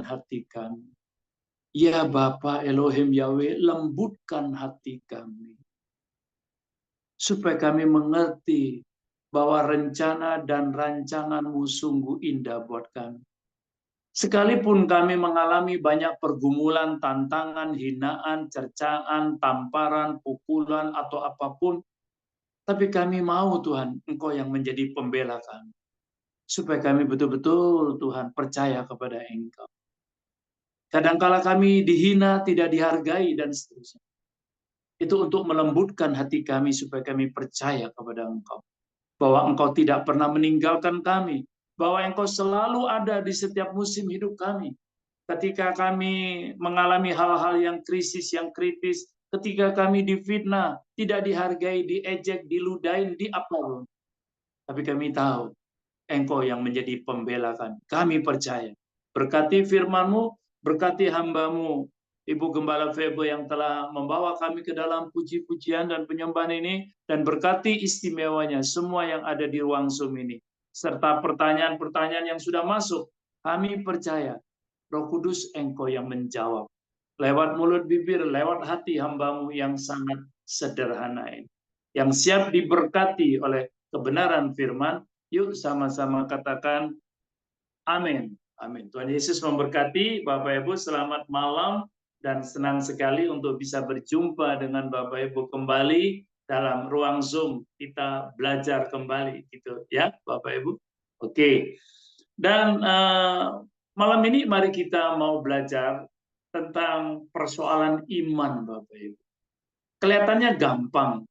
hati kami. Ya Bapa Elohim Yahweh, lembutkan hati kami. Supaya kami mengerti bahwa rencana dan rancangan-Mu sungguh indah buat kami. Sekalipun kami mengalami banyak pergumulan, tantangan, hinaan, cercaan, tamparan, pukulan, atau apapun, tapi kami mau Tuhan, Engkau yang menjadi pembela kami. Supaya kami betul-betul Tuhan percaya kepada Engkau. Kadangkala kami dihina, tidak dihargai, dan seterusnya. Itu untuk melembutkan hati kami supaya kami percaya kepada Engkau. Bahwa Engkau tidak pernah meninggalkan kami. Bahwa Engkau selalu ada di setiap musim hidup kami. Ketika kami mengalami hal-hal yang krisis, yang kritis, ketika kami difitnah, tidak dihargai, diejek, diludahin, diapapun. Tapi kami tahu, Engkau yang menjadi pembela kami. Kami percaya. Berkati firman-Mu, berkati hamba-Mu, Ibu Gembala Febo yang telah membawa kami ke dalam puji-pujian dan penyembahan ini, dan berkati istimewanya semua yang ada di ruang Zoom ini. Serta pertanyaan-pertanyaan yang sudah masuk, kami percaya Roh Kudus Engkau yang menjawab. Lewat mulut bibir, lewat hati hamba-Mu yang sangat sederhana ini. Yang siap diberkati oleh kebenaran firman, yuk sama-sama katakan amin. Amin. Tuhan Yesus memberkati. Bapak Ibu selamat malam dan senang sekali untuk bisa berjumpa dengan Bapak Ibu kembali dalam ruang Zoom. Kita belajar kembali gitu ya Bapak Ibu. Oke. Dan malam ini mari kita mau belajar tentang persoalan iman Bapak Ibu. Kelihatannya gampang.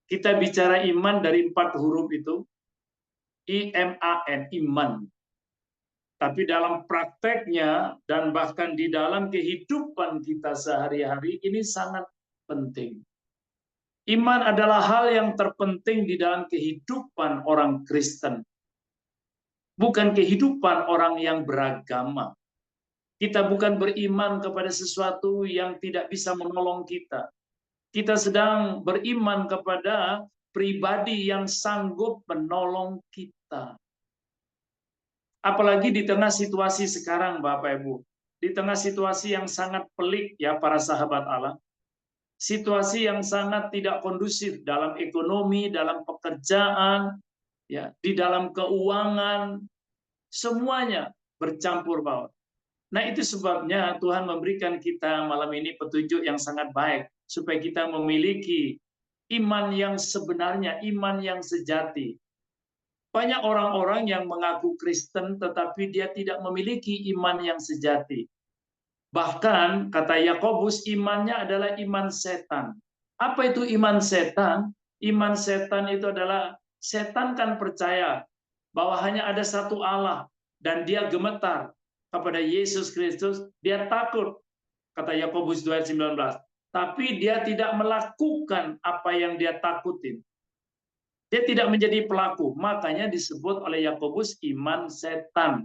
Kita bicara iman dari 4 huruf itu. I-M-A-N, iman. Tapi dalam prakteknya dan bahkan di dalam kehidupan kita sehari-hari ini sangat penting. Iman adalah hal yang terpenting di dalam kehidupan orang Kristen. Bukan kehidupan orang yang beragama. Kita bukan beriman kepada sesuatu yang tidak bisa menolong kita. Kita sedang beriman kepada pribadi yang sanggup menolong kita. Apalagi di tengah situasi sekarang, Bapak Ibu. Di tengah situasi yang sangat pelik ya para sahabat Allah. Situasi yang sangat tidak kondusif dalam ekonomi, dalam pekerjaan, ya, di dalam keuangan, semuanya bercampur baur. Nah, itu sebabnya Tuhan memberikan kita malam ini petunjuk yang sangat baik supaya kita memiliki iman yang sebenarnya, iman yang sejati. Banyak orang-orang yang mengaku Kristen tetapi dia tidak memiliki iman yang sejati. Bahkan kata Yakobus imannya adalah iman setan. Apa itu iman setan? Iman setan itu adalah setan kan percaya bahwa hanya ada satu Allah dan dia gemetar kepada Yesus Kristus, dia takut kata Yakobus 2:19. Tapi dia tidak melakukan apa yang dia takutin. Dia tidak menjadi pelaku, makanya disebut oleh Yakobus iman setan.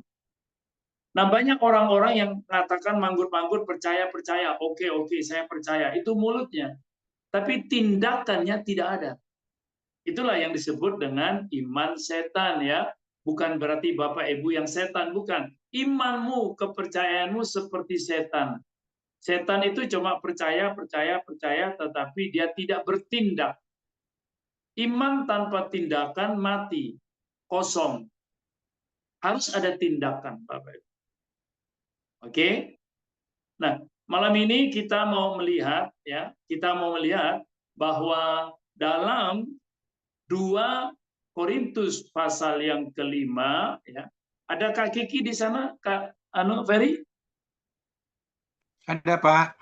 Nah, banyak orang-orang yang mengatakan manggut-manggut percaya, oke, saya percaya. Itu mulutnya. Tapi tindakannya tidak ada. Itulah yang disebut dengan iman setan ya. Bukan berarti Bapak Ibu yang setan, bukan. Imanmu, kepercayaanmu seperti setan. Setan itu cuma percaya, tetapi dia tidak bertindak. Iman tanpa tindakan mati, kosong. Harus ada tindakan, Bapak Ibu. Oke? Nah, malam ini kita mau melihat bahwa dalam 2 Korintus pasal yang kelima ya. Ada Kak Kiki di sana, Kak Ferry? Ada, Pak.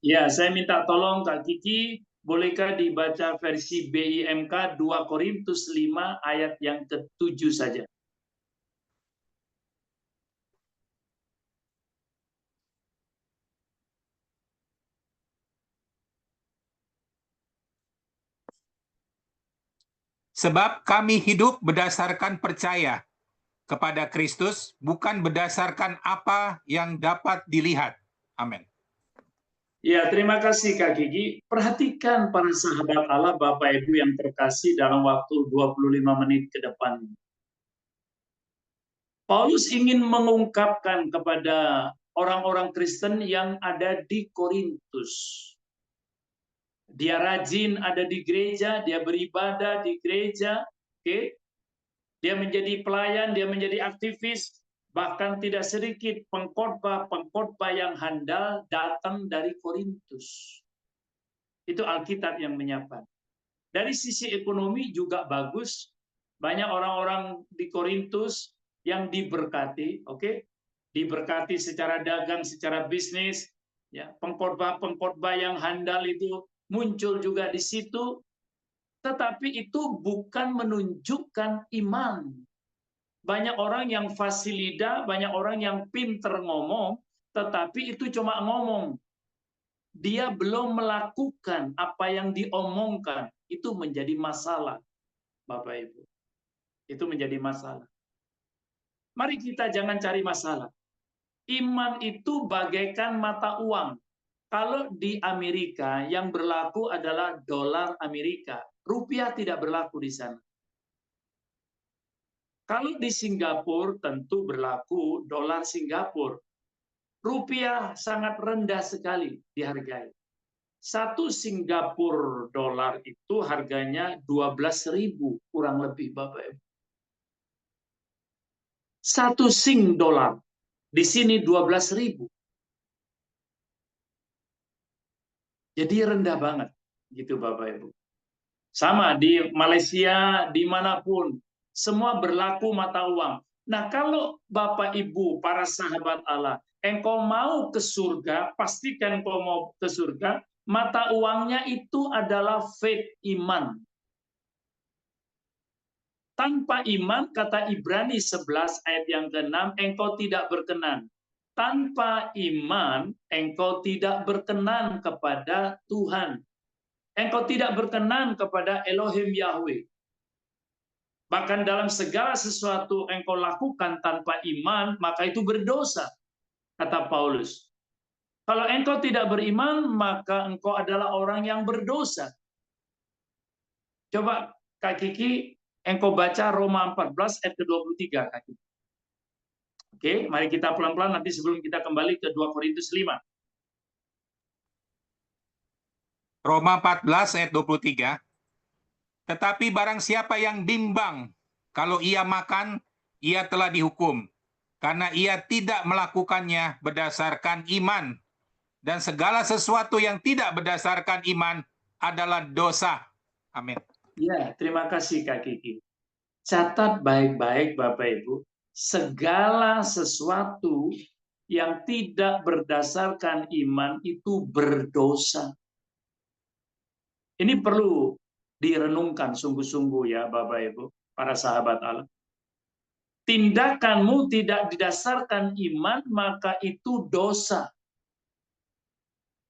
Ya, saya minta tolong Kak Kiki, bolehkah dibaca versi BIMK 2 Korintus 5 ayat yang ke-7 saja. Sebab kami hidup berdasarkan percaya kepada Kristus, bukan berdasarkan apa yang dapat dilihat. Amin. Ya, terima kasih Kak Gigi. Perhatikan para sahabat Allah, Bapak Ibu yang terkasih dalam waktu 25 menit ke depan. Paulus ingin mengungkapkan kepada orang-orang Kristen yang ada di Korintus. Dia rajin ada di gereja, dia beribadah di gereja, oke? Dia menjadi pelayan, dia menjadi aktivis, bahkan tidak sedikit pengkhotbah yang handal datang dari Korintus. Itu Alkitab yang menyapa. Dari sisi ekonomi juga bagus, banyak orang-orang di Korintus yang diberkati, oke? Diberkati secara dagang, secara bisnis, ya, pengkhotbah yang handal itu muncul juga di situ, tetapi itu bukan menunjukkan iman. Banyak orang yang fasih lidah, banyak orang yang pinter ngomong, tetapi itu cuma ngomong. Dia belum melakukan apa yang diomongkan. Itu menjadi masalah, Bapak Ibu. Itu menjadi masalah. Mari kita jangan cari masalah. Iman itu bagaikan mata uang. Kalau di Amerika yang berlaku adalah dolar Amerika, rupiah tidak berlaku di sana. Kalau di Singapura tentu berlaku dolar Singapura. Rupiah sangat rendah sekali dihargai. Satu Singapura dolar itu harganya 12.000 kurang lebih, Bapak Ibu. Satu Sing dolar di sini 12.000. Jadi rendah banget, gitu Bapak Ibu. Sama di Malaysia, dimanapun, semua berlaku mata uang. Nah, kalau Bapak Ibu, para sahabat Allah, engkau mau ke surga, pastikan engkau mau ke surga, mata uangnya itu adalah faith, iman. Tanpa iman, kata Ibrani 11 ayat yang ke-6, engkau tidak berkenan. Tanpa iman, engkau tidak berkenan kepada Tuhan. Engkau tidak berkenan kepada Elohim Yahweh. Bahkan dalam segala sesuatu engkau lakukan tanpa iman, maka itu berdosa, kata Paulus. Kalau engkau tidak beriman, maka engkau adalah orang yang berdosa. Coba Kak Kiki, engkau baca Roma 14 ayat ke-23, Kak Kiki. Oke, mari kita pelan-pelan nanti sebelum kita kembali ke 2 Korintus 5. Roma 14 ayat 23. Tetapi barang siapa yang bimbang, kalau ia makan, ia telah dihukum, karena ia tidak melakukannya berdasarkan iman. Dan segala sesuatu yang tidak berdasarkan iman adalah dosa. Amin. Ya, terima kasih Kak Kiki. Catat baik-baik Bapak Ibu, segala sesuatu yang tidak berdasarkan iman itu berdosa. Ini perlu direnungkan sungguh-sungguh ya Bapak Ibu, para sahabat Allah. Tindakanmu tidak didasarkan iman, maka itu dosa.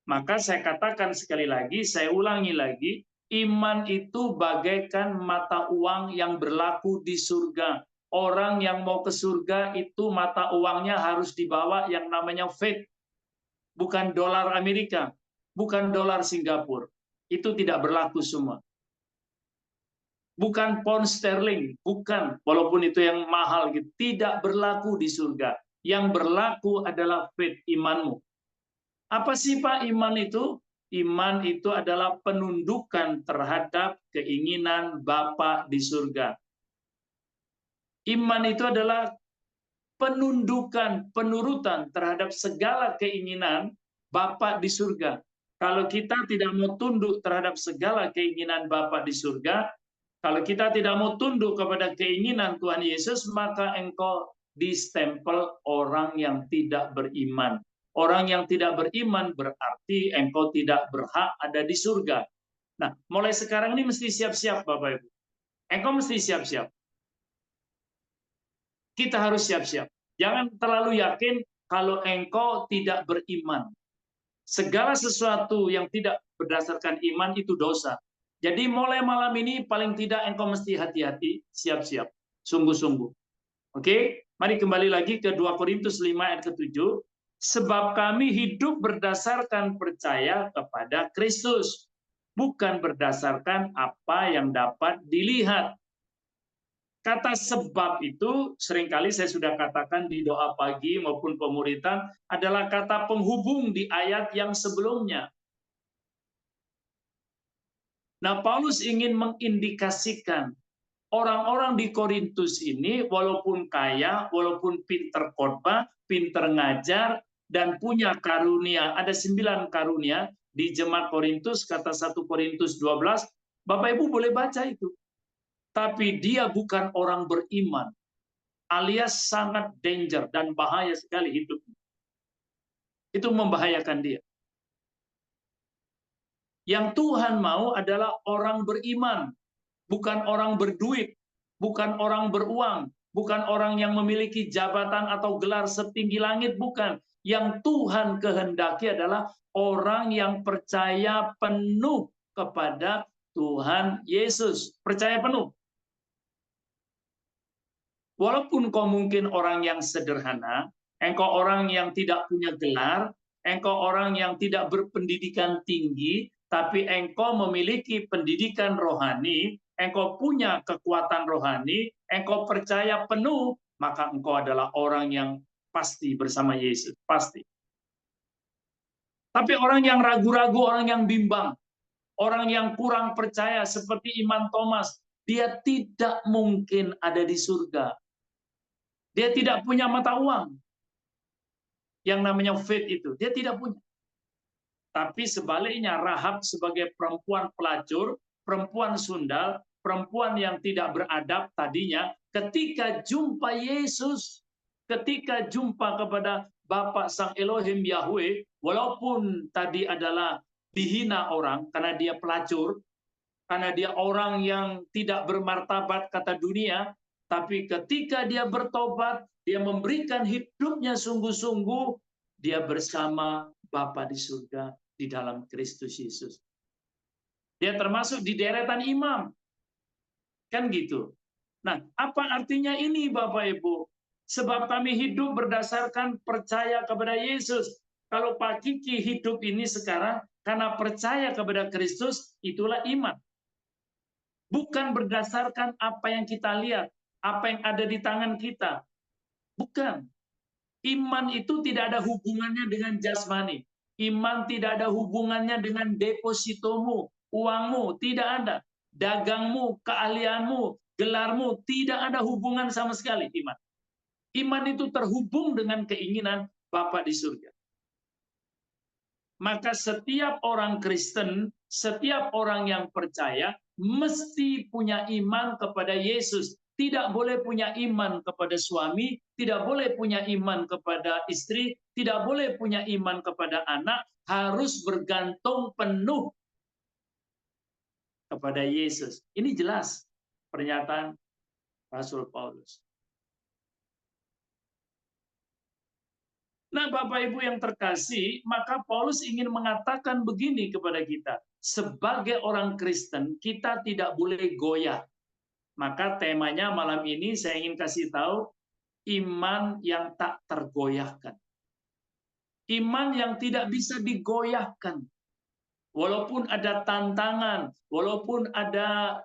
Maka saya katakan sekali lagi, saya ulangi lagi, iman itu bagaikan mata uang yang berlaku di surga. Orang yang mau ke surga itu mata uangnya harus dibawa yang namanya faith. Bukan dolar Amerika, bukan dolar Singapura. Itu tidak berlaku semua. Bukan pound sterling, bukan, walaupun itu yang mahal gitu, tidak berlaku di surga. Yang berlaku adalah faith, imanmu. Apa sih Pak iman itu? Iman itu adalah penundukan terhadap keinginan Bapa di surga. Iman itu adalah penundukan, penurutan terhadap segala keinginan Bapa di surga. Kalau kita tidak mau tunduk terhadap segala keinginan Bapa di surga, kalau kita tidak mau tunduk kepada keinginan Tuhan Yesus, maka engkau distempel orang yang tidak beriman. Orang yang tidak beriman berarti engkau tidak berhak ada di surga. Nah, mulai sekarang ini mesti siap-siap Bapak Ibu. Engkau mesti siap-siap. Kita harus siap-siap. Jangan terlalu yakin kalau engkau tidak beriman. Segala sesuatu yang tidak berdasarkan iman itu dosa. Jadi mulai malam ini paling tidak engkau mesti hati-hati, siap-siap, sungguh-sungguh. Oke, mari kembali lagi ke 2 Korintus 5 ayat ke-7. Sebab kami hidup berdasarkan percaya kepada Kristus, bukan berdasarkan apa yang dapat dilihat. Kata sebab itu seringkali saya sudah katakan di doa pagi maupun pemuritan adalah kata penghubung di ayat yang sebelumnya. Nah, Paulus ingin mengindikasikan orang-orang di Korintus ini walaupun kaya, walaupun pinter khotbah, pinter ngajar, dan punya karunia, ada 9 karunia di jemaat Korintus, kata 1 Korintus 12, Bapak Ibu boleh baca itu. Tapi dia bukan orang beriman, alias sangat danger dan bahaya sekali hidupnya. Itu membahayakan dia. Yang Tuhan mau adalah orang beriman, bukan orang berduit, bukan orang beruang, bukan orang yang memiliki jabatan atau gelar setinggi langit, bukan. Yang Tuhan kehendaki adalah orang yang percaya penuh kepada Tuhan Yesus. Percaya penuh. Walaupun kau mungkin orang yang sederhana, engkau orang yang tidak punya gelar, engkau orang yang tidak berpendidikan tinggi, tapi engkau memiliki pendidikan rohani, engkau punya kekuatan rohani, engkau percaya penuh, maka engkau adalah orang yang pasti bersama Yesus, pasti. Tapi orang yang ragu-ragu, orang yang bimbang, orang yang kurang percaya seperti iman Thomas, dia tidak mungkin ada di surga. Dia tidak punya mata uang. Yang namanya faith itu, dia tidak punya. Tapi sebaliknya Rahab sebagai perempuan pelacur, perempuan sundal, perempuan yang tidak beradab tadinya, ketika jumpa Yesus, ketika jumpa kepada Bapa Sang Elohim Yahweh, walaupun tadi adalah dihina orang karena dia pelacur, karena dia orang yang tidak bermartabat kata dunia, tapi ketika dia bertobat, dia memberikan hidupnya sungguh-sungguh, dia bersama Bapa di surga di dalam Kristus Yesus. Dia termasuk di deretan imam. Kan gitu. Nah, apa artinya ini Bapak Ibu? Sebab kami hidup berdasarkan percaya kepada Yesus. Kalau Pak Kiki hidup ini sekarang karena percaya kepada Kristus, itulah iman. Bukan berdasarkan apa yang kita lihat, apa yang ada di tangan kita. Bukan. Iman itu tidak ada hubungannya dengan jasmani. Iman tidak ada hubungannya dengan depositomu, uangmu, tidak ada. Dagangmu, keahlianmu, gelarmu, tidak ada hubungan sama sekali iman. Iman itu terhubung dengan keinginan Bapa di surga. Maka setiap orang Kristen, setiap orang yang percaya, mesti punya iman kepada Yesus. Tidak boleh punya iman kepada suami, tidak boleh punya iman kepada istri, tidak boleh punya iman kepada anak, harus bergantung penuh kepada Yesus. Ini jelas pernyataan Rasul Paulus. Nah, Bapak Ibu yang terkasih, maka Paulus ingin mengatakan begini kepada kita. Sebagai orang Kristen, kita tidak boleh goyah. Maka temanya malam ini saya ingin kasih tahu, iman yang tak tergoyahkan. Iman yang tidak bisa digoyahkan. Walaupun ada tantangan, walaupun ada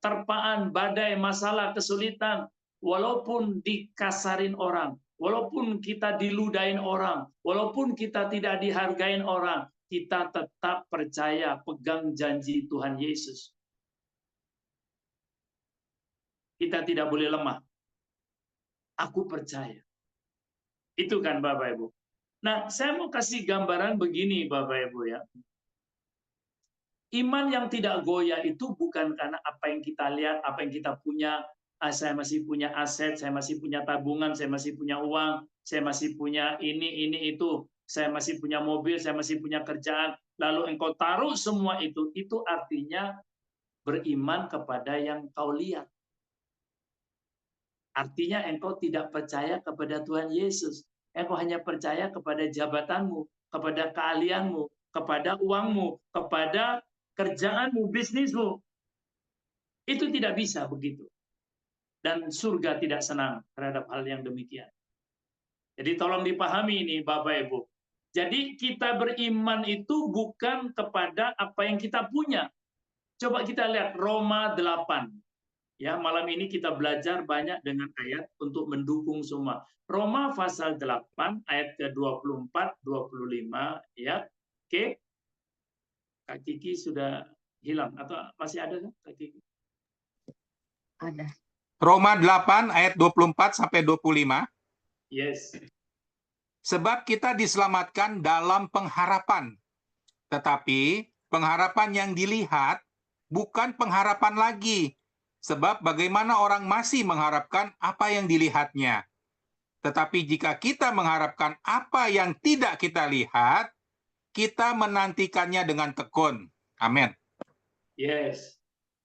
terpaan, badai, masalah, kesulitan, walaupun dikasarin orang, walaupun kita diludahin orang, walaupun kita tidak dihargain orang, kita tetap percaya, pegang janji Tuhan Yesus. Kita tidak boleh lemah. Aku percaya. Itu kan Bapak Ibu. Nah, saya mau kasih gambaran begini Bapak Ibu ya. Iman yang tidak goyah itu bukan karena apa yang kita lihat, apa yang kita punya. Saya masih punya aset, saya masih punya tabungan, saya masih punya uang, saya masih punya ini, itu. Saya masih punya mobil, saya masih punya kerjaan. Lalu engkau taruh semua itu artinya beriman kepada yang kau lihat. Artinya engkau tidak percaya kepada Tuhan Yesus. Engkau hanya percaya kepada jabatanmu, kepada keahlianmu, kepada uangmu, kepada kerjaanmu, bisnismu. Itu tidak bisa begitu. Dan surga tidak senang terhadap hal yang demikian. Jadi tolong dipahami ini Bapak Ibu. Jadi kita beriman itu bukan kepada apa yang kita punya. Coba kita lihat Roma 8. Ya, malam ini kita belajar banyak dengan ayat untuk mendukung semua. Roma pasal 8 ayat ke-24, 25 ya. Oke. Kak Kiki sudah hilang atau masih ada kan Kak Kiki? Ada. Roma 8 ayat 24 sampai 25. Yes. Sebab kita diselamatkan dalam pengharapan. Tetapi pengharapan yang dilihat bukan pengharapan lagi. Sebab bagaimana orang masih mengharapkan apa yang dilihatnya. Tetapi jika kita mengharapkan apa yang tidak kita lihat, kita menantikannya dengan tekun. Amin. Yes.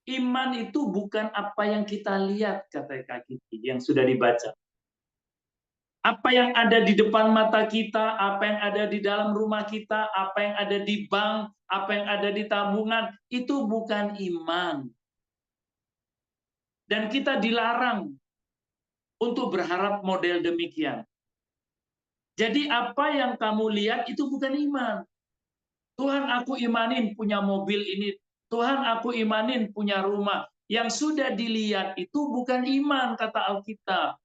Iman itu bukan apa yang kita lihat, kata Kak Kiki, yang sudah dibaca. Apa yang ada di depan mata kita, apa yang ada di dalam rumah kita, apa yang ada di bank, apa yang ada di tabungan, itu bukan iman. Dan kita dilarang untuk berharap model demikian. Jadi apa yang kamu lihat itu bukan iman. Tuhan, aku imanin punya mobil ini. Tuhan, aku imanin punya rumah. Yang sudah dilihat itu bukan iman, kata Alkitab.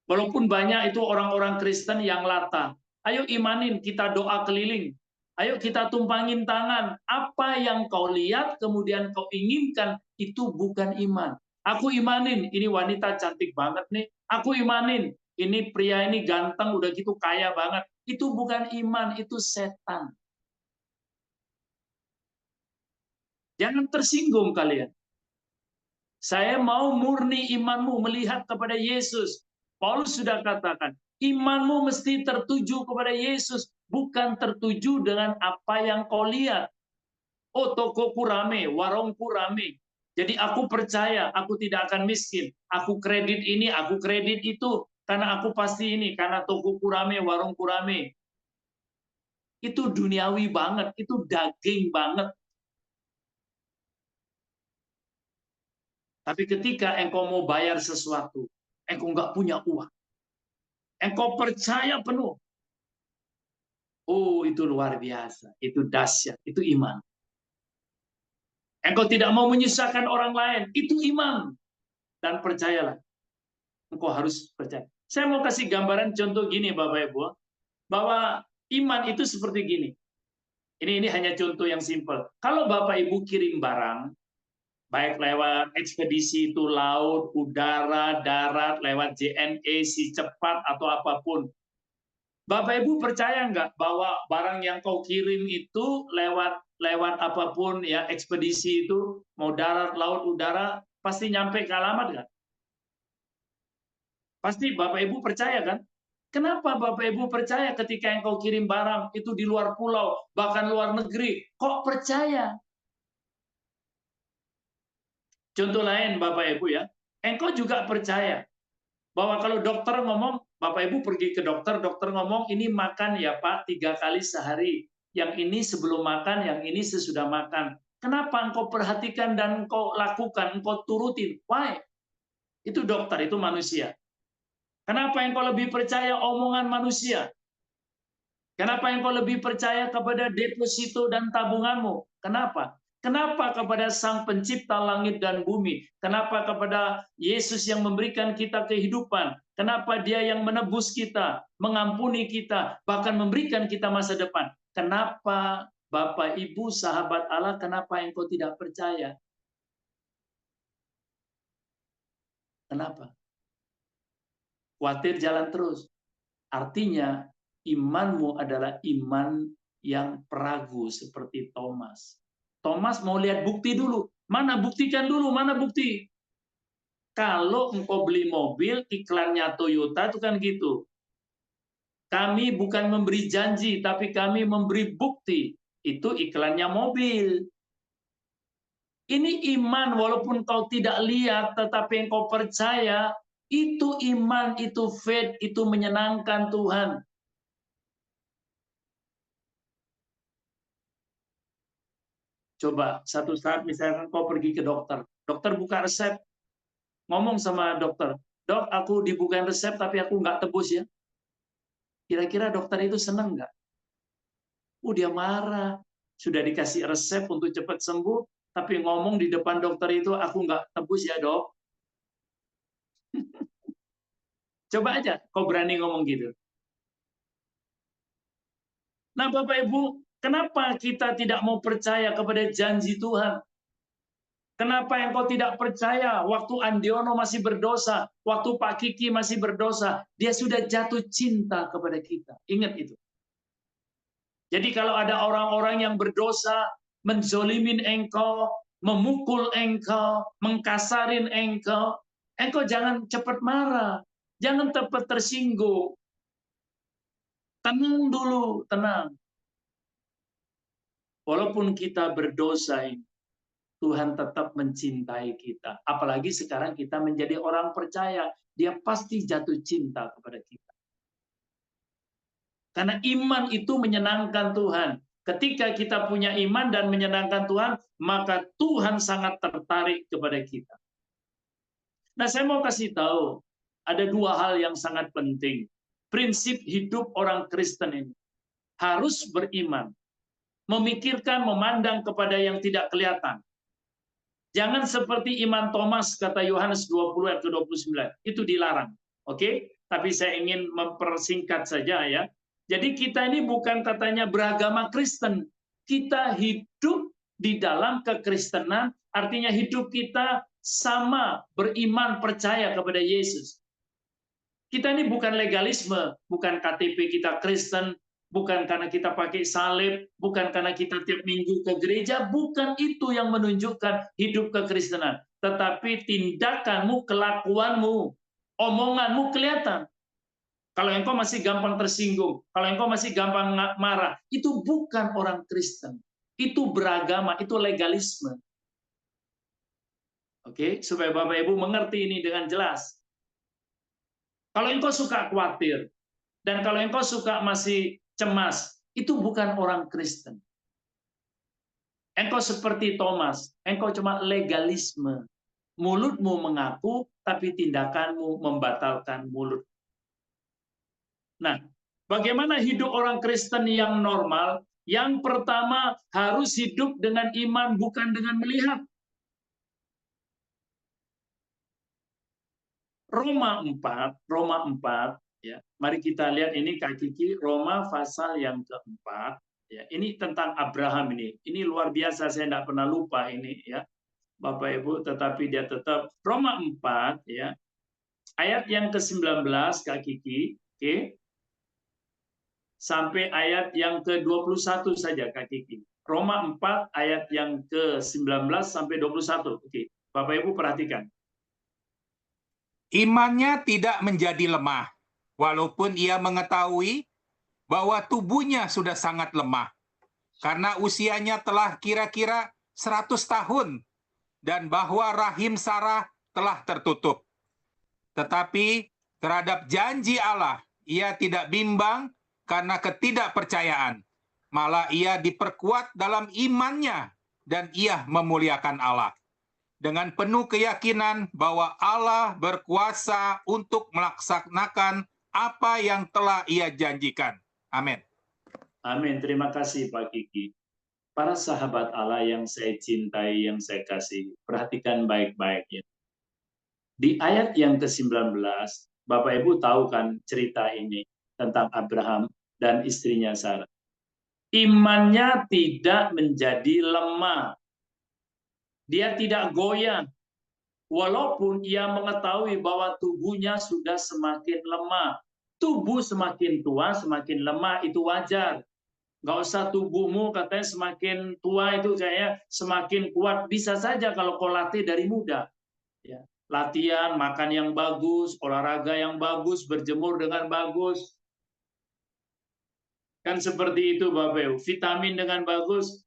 Walaupun banyak itu orang-orang Kristen yang latah. Ayo imanin, kita doa keliling. Ayo kita tumpangin tangan. Apa yang kau lihat, kemudian kau inginkan, itu bukan iman. Aku imanin, ini wanita cantik banget nih. Aku imanin, ini pria ini ganteng, udah gitu kaya banget. Itu bukan iman, itu setan. Jangan tersinggung kalian. Saya mau murni imanmu melihat kepada Yesus. Paulus sudah katakan, imanmu mesti tertuju kepada Yesus, bukan tertuju dengan apa yang kau lihat. Oh, tokoku rame, warungku rame. Jadi aku percaya, aku tidak akan miskin. Aku kredit ini, aku kredit itu. Karena aku pasti ini, karena tokoku rame, warungku rame. Itu duniawi banget, itu daging banget. Tapi ketika engkau mau bayar sesuatu, engkau nggak punya uang. Engkau percaya penuh. Oh, itu luar biasa. Itu dahsyat. Itu iman. Engkau tidak mau menyusahkan orang lain. Itu iman. Dan percayalah. Engkau harus percaya. Saya mau kasih gambaran contoh gini, Bapak Ibu. Bahwa iman itu seperti gini. Ini hanya contoh yang simpel. Kalau Bapak Ibu kirim barang, baik lewat ekspedisi itu laut, udara, darat, lewat JNE, si cepat, atau apapun. Bapak Ibu percaya nggak bahwa barang yang kau kirim itu lewat apapun ya ekspedisi itu mau darat, laut, udara pasti nyampe ke alamat nggak? Pasti Bapak Ibu percaya kan? Kenapa Bapak Ibu percaya ketika yang kau kirim barang itu di luar pulau bahkan luar negeri? Kok percaya? Contoh lain Bapak Ibu ya, engkau juga percaya bahwa kalau dokter ngomong, Bapak Ibu pergi ke dokter, dokter ngomong ini makan ya Pak 3 kali sehari. Yang ini sebelum makan, yang ini sesudah makan. Kenapa engkau perhatikan dan engkau lakukan, engkau turutin? Why? Itu dokter, itu manusia. Kenapa engkau lebih percaya omongan manusia? Kenapa engkau lebih percaya kepada deposito dan tabunganmu? Kenapa? Kenapa kepada Sang Pencipta langit dan bumi? Kenapa kepada Yesus yang memberikan kita kehidupan? Kenapa Dia yang menebus kita, mengampuni kita, bahkan memberikan kita masa depan? Kenapa Bapak, Ibu, sahabat Allah, kenapa engkau tidak percaya? Kenapa? Khawatir jalan terus. Artinya imanmu adalah iman yang peragu seperti Thomas. Thomas mau lihat bukti dulu. Mana buktikan dulu, mana bukti? Kalau engkau beli mobil, iklannya Toyota itu kan gitu. Kami bukan memberi janji, tapi kami memberi bukti. Itu iklannya mobil. Ini iman, walaupun kau tidak lihat, tetapi engkau percaya, itu iman, itu faith, itu menyenangkan Tuhan. Coba satu saat misalnya kau pergi ke dokter, dokter buka resep, ngomong sama dokter, dok aku dibukain resep tapi aku nggak tebus ya. Kira-kira dokter itu seneng nggak? Dia marah. Sudah dikasih resep untuk cepat sembuh, tapi ngomong di depan dokter itu, aku nggak tebus ya dok. Coba aja kau berani ngomong gitu. Nah Bapak Ibu, kenapa kita tidak mau percaya kepada janji Tuhan? Kenapa engkau tidak percaya waktu Andiono masih berdosa, waktu Pak Kiki masih berdosa, dia sudah jatuh cinta kepada kita. Ingat itu. Jadi kalau ada orang-orang yang berdosa, menzolimin engkau, memukul engkau, mengkasarin engkau, engkau jangan cepat marah, jangan cepat tersinggung. Tenang dulu, tenang. Walaupun kita berdosa ini, Tuhan tetap mencintai kita. Apalagi sekarang kita menjadi orang percaya, dia pasti jatuh cinta kepada kita. Karena iman itu menyenangkan Tuhan. Ketika kita punya iman dan menyenangkan Tuhan, maka Tuhan sangat tertarik kepada kita. Nah, saya mau kasih tahu, ada dua hal yang sangat penting. Prinsip hidup orang Kristen ini harus beriman. Memikirkan, memandang kepada yang tidak kelihatan. Jangan seperti iman Thomas, kata Yohanes 20 ayat ke-29. Itu dilarang. Oke? Tapi saya ingin mempersingkat saja ya. Jadi kita ini bukan katanya beragama Kristen. Kita hidup di dalam kekristenan, artinya hidup kita sama, beriman, percaya kepada Yesus. Kita ini bukan legalisme, bukan KTP kita Kristen, bukan karena kita pakai salib, bukan karena kita tiap minggu ke gereja, bukan itu yang menunjukkan hidup kekristenan. Tetapi tindakanmu, kelakuanmu, omonganmu kelihatan. Kalau engkau masih gampang tersinggung, kalau engkau masih gampang marah, itu bukan orang Kristen. Itu beragama, itu legalisme. Oke, supaya Bapak Ibu mengerti ini dengan jelas. Kalau engkau suka khawatir, dan kalau engkau suka masih cemas, itu bukan orang Kristen. Engkau seperti Thomas, engkau cuma legalisme. Mulutmu mengaku, tapi tindakanmu membatalkan mulut. Nah, bagaimana hidup orang Kristen yang normal? Yang pertama, harus hidup dengan iman, bukan dengan melihat. Roma 4, ya. Mari kita lihat ini Kak Kiki, Roma pasal yang keempat. Ya, ini tentang Abraham ini. Ini luar biasa, saya tidak pernah lupa ini ya. Bapak Ibu, tetapi dia tetap Roma 4 ya. Ayat yang ke-19 Kak Kiki, oke. Sampai ayat yang ke-21 saja Kak Kiki. Roma 4 ayat yang ke-19 sampai 21. Oke. Bapak Ibu perhatikan. Imannya tidak menjadi lemah, walaupun ia mengetahui bahwa tubuhnya sudah sangat lemah, karena usianya telah kira-kira 100 tahun, dan bahwa rahim Sarah telah tertutup. Tetapi terhadap janji Allah, ia tidak bimbang karena ketidakpercayaan. Malah ia diperkuat dalam imannya, dan ia memuliakan Allah. Dengan penuh keyakinan bahwa Allah berkuasa untuk melaksanakan apa yang telah ia janjikan. Amin. Amin. Terima kasih Pak Kiki. Para sahabat Allah yang saya cintai, yang saya kasih, perhatikan baik-baik ya. Di ayat yang ke-19, Bapak Ibu tahu kan cerita ini tentang Abraham dan istrinya Sarah. Imannya tidak menjadi lemah. Dia tidak goyah. Walaupun ia mengetahui bahwa tubuhnya sudah semakin lemah. Tubuh semakin tua, semakin lemah, itu wajar. Nggak usah tubuhmu katanya semakin tua itu kayak semakin kuat. Bisa saja kalau kau latih dari muda. Ya. Latihan, makan yang bagus, olahraga yang bagus, berjemur dengan bagus. Kan seperti itu Bapak Ibu. Vitamin dengan bagus.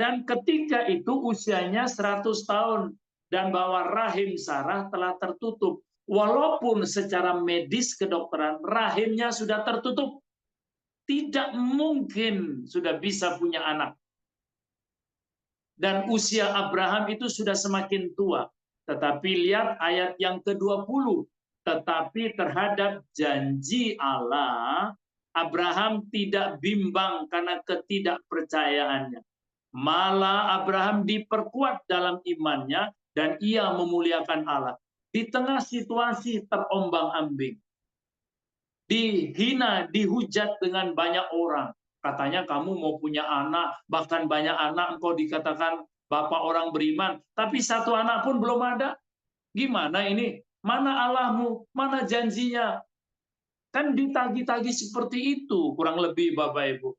Dan ketika itu usianya 100 tahun. Dan bahwa rahim Sarah telah tertutup. Walaupun secara medis kedokteran rahimnya sudah tertutup. Tidak mungkin sudah bisa punya anak. Dan usia Abraham itu sudah semakin tua. Tetapi lihat ayat yang ke-20. Tetapi terhadap janji Allah, Abraham tidak bimbang karena ketidakpercayaannya. Malah Abraham diperkuat dalam imannya dan ia memuliakan Allah. Di tengah situasi terombang-ambing, dihina, dihujat dengan banyak orang. Katanya kamu mau punya anak, bahkan banyak anak, engkau dikatakan bapak orang beriman, tapi satu anak pun belum ada. Gimana ini? Mana Allahmu? Mana janjinya? Kan ditagi-tagi seperti itu, kurang lebih Bapak Ibu.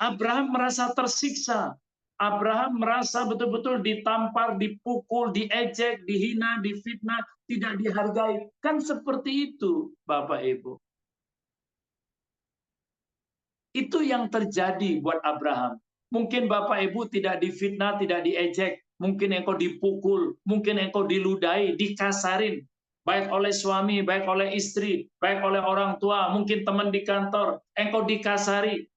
Abraham merasa tersiksa. Abraham merasa betul-betul ditampar, dipukul, diejek, dihina, difitnah, tidak dihargai. Kan seperti itu, Bapak Ibu. Itu yang terjadi buat Abraham. Mungkin Bapak Ibu tidak difitnah, tidak diejek. Mungkin engkau dipukul, mungkin engkau diludahi, dikasarin. Baik oleh suami, baik oleh istri, baik oleh orang tua, mungkin teman di kantor. Engkau dikasari.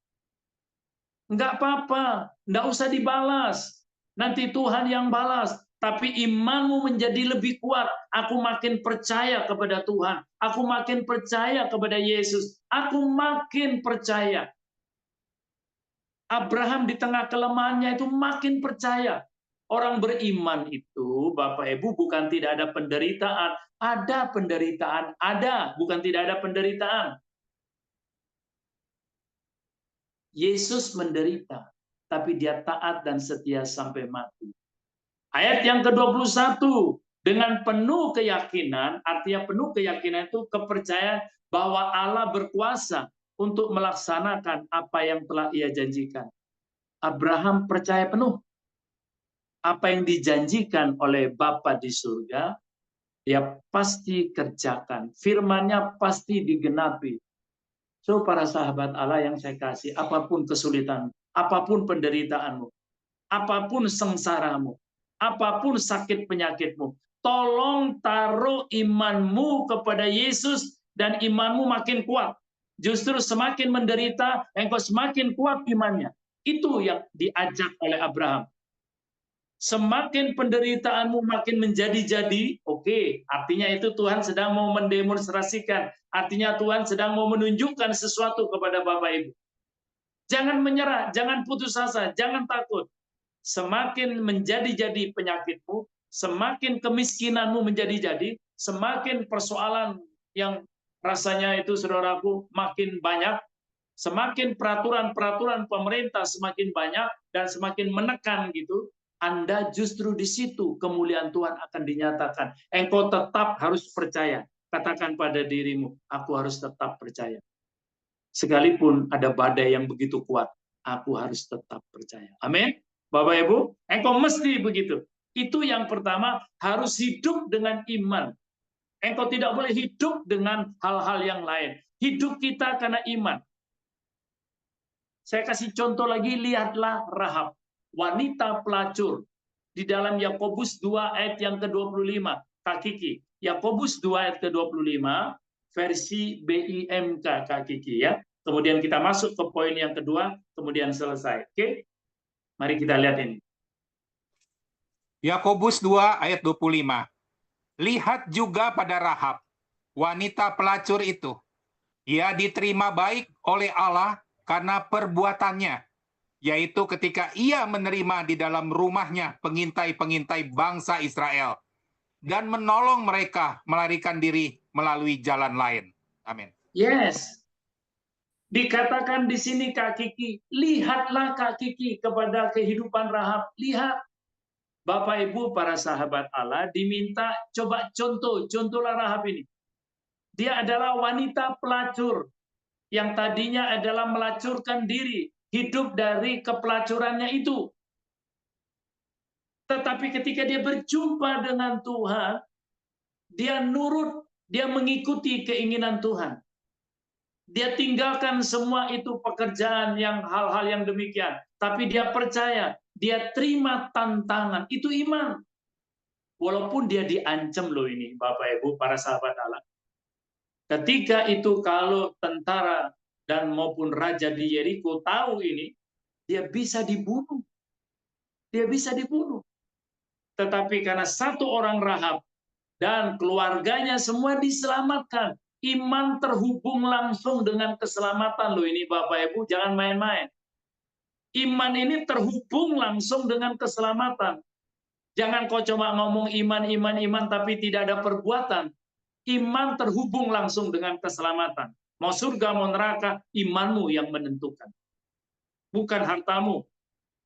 Enggak apa-apa, enggak usah dibalas. Nanti Tuhan yang balas. Tapi imanmu menjadi lebih kuat. Aku makin percaya kepada Tuhan. Aku makin percaya kepada Yesus. Aku makin percaya. Abraham di tengah kelemahannya itu makin percaya. Orang beriman itu, Bapak Ibu, bukan tidak ada penderitaan. Ada penderitaan, ada. Bukan tidak ada penderitaan. Yesus menderita, tapi dia taat dan setia sampai mati. Ayat yang ke-21, dengan penuh keyakinan, artinya penuh keyakinan itu kepercayaan bahwa Allah berkuasa untuk melaksanakan apa yang telah ia janjikan. Abraham percaya penuh. Apa yang dijanjikan oleh Bapa di surga, dia pasti kerjakan. Firman-Nya pasti digenapi. So, para sahabat Allah yang saya kasih, apapun kesulitan, apapun penderitaanmu, apapun sengsaramu, apapun sakit penyakitmu, tolong taruh imanmu kepada Yesus dan imanmu makin kuat. Justru semakin menderita, engkau semakin kuat imannya. Itu yang diajak oleh Abraham. Semakin penderitaanmu makin menjadi-jadi, oke, artinya itu Tuhan sedang mau mendemonstrasikan, artinya Tuhan sedang mau menunjukkan sesuatu kepada Bapak Ibu. Jangan menyerah, jangan putus asa, jangan takut. Semakin menjadi-jadi penyakitmu, semakin kemiskinanmu menjadi-jadi, semakin persoalan yang rasanya itu saudaraku makin banyak, semakin peraturan-peraturan pemerintah semakin banyak dan semakin menekan gitu, Anda justru di situ kemuliaan Tuhan akan dinyatakan. Engkau tetap harus percaya. Katakan pada dirimu, aku harus tetap percaya. Sekalipun ada badai yang begitu kuat, aku harus tetap percaya. Amin. Bapak Ibu, engkau mesti begitu. Itu yang pertama, harus hidup dengan iman. Engkau tidak boleh hidup dengan hal-hal yang lain. Hidup kita karena iman. Saya kasih contoh lagi, lihatlah Rahab, wanita pelacur. Di dalam Yakobus 2 ayat yang ke-25, Kak Kiki. Yakobus 2 ayat ke-25, versi BIMK Kak Kiki ya. Kemudian kita masuk ke poin yang kedua, kemudian selesai. Oke? Mari kita lihat ini. Yakobus 2 ayat 25. Lihat juga pada Rahab, wanita pelacur itu. Ia diterima baik oleh Allah karena perbuatannya, yaitu ketika ia menerima di dalam rumahnya pengintai-pengintai bangsa Israel dan menolong mereka melarikan diri melalui jalan lain. Amin. Yes. Dikatakan di sini Kak Kiki, lihatlah Kak Kiki kepada kehidupan Rahab. Lihat. Bapak Ibu para sahabat Allah diminta coba contohlah Rahab ini. Dia adalah wanita pelacur yang tadinya adalah melacurkan diri, hidup dari kepelacurannya itu. Tetapi ketika dia berjumpa dengan Tuhan, dia nurut, dia mengikuti keinginan Tuhan. Dia tinggalkan semua itu pekerjaan yang hal-hal yang demikian. Tapi dia percaya, dia terima tantangan. Itu iman. Walaupun dia diancam loh ini, Bapak Ibu, para sahabat Allah. Ketika itu kalau tentara dan maupun raja di Yeriko tahu ini, dia bisa dibunuh. Dia bisa dibunuh. Tetapi karena satu orang Rahab dan keluarganya semua diselamatkan. Iman terhubung langsung dengan keselamatan loh ini Bapak Ibu, jangan main-main. Iman ini terhubung langsung dengan keselamatan. Jangan kau cuma ngomong iman, tapi tidak ada perbuatan. Iman terhubung langsung dengan keselamatan. Mau surga, mau neraka, imanmu yang menentukan. Bukan hartamu,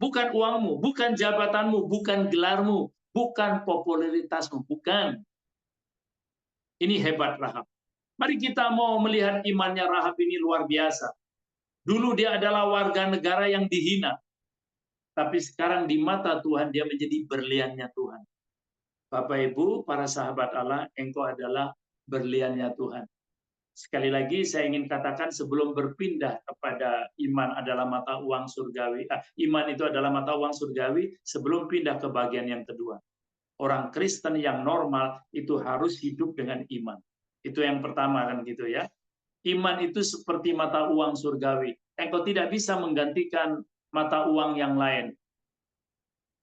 bukan uangmu, bukan jabatanmu, bukan gelarmu, bukan popularitasmu, bukan. Ini hebat Rahab. Mari kita mau melihat imannya Rahab ini luar biasa. Dulu dia adalah warga negara yang dihina. Tapi sekarang di mata Tuhan dia menjadi berliannya Tuhan. Bapak Ibu, para sahabat Allah, engkau adalah berliannya Tuhan. Sekali lagi saya ingin katakan sebelum berpindah kepada iman adalah mata uang surgawi. Iman itu adalah mata uang surgawi sebelum pindah ke bagian yang kedua. Orang Kristen yang normal itu harus hidup dengan iman. Itu yang pertama kan gitu ya. Iman itu seperti mata uang surgawi. Engkau tidak bisa menggantikan mata uang yang lain.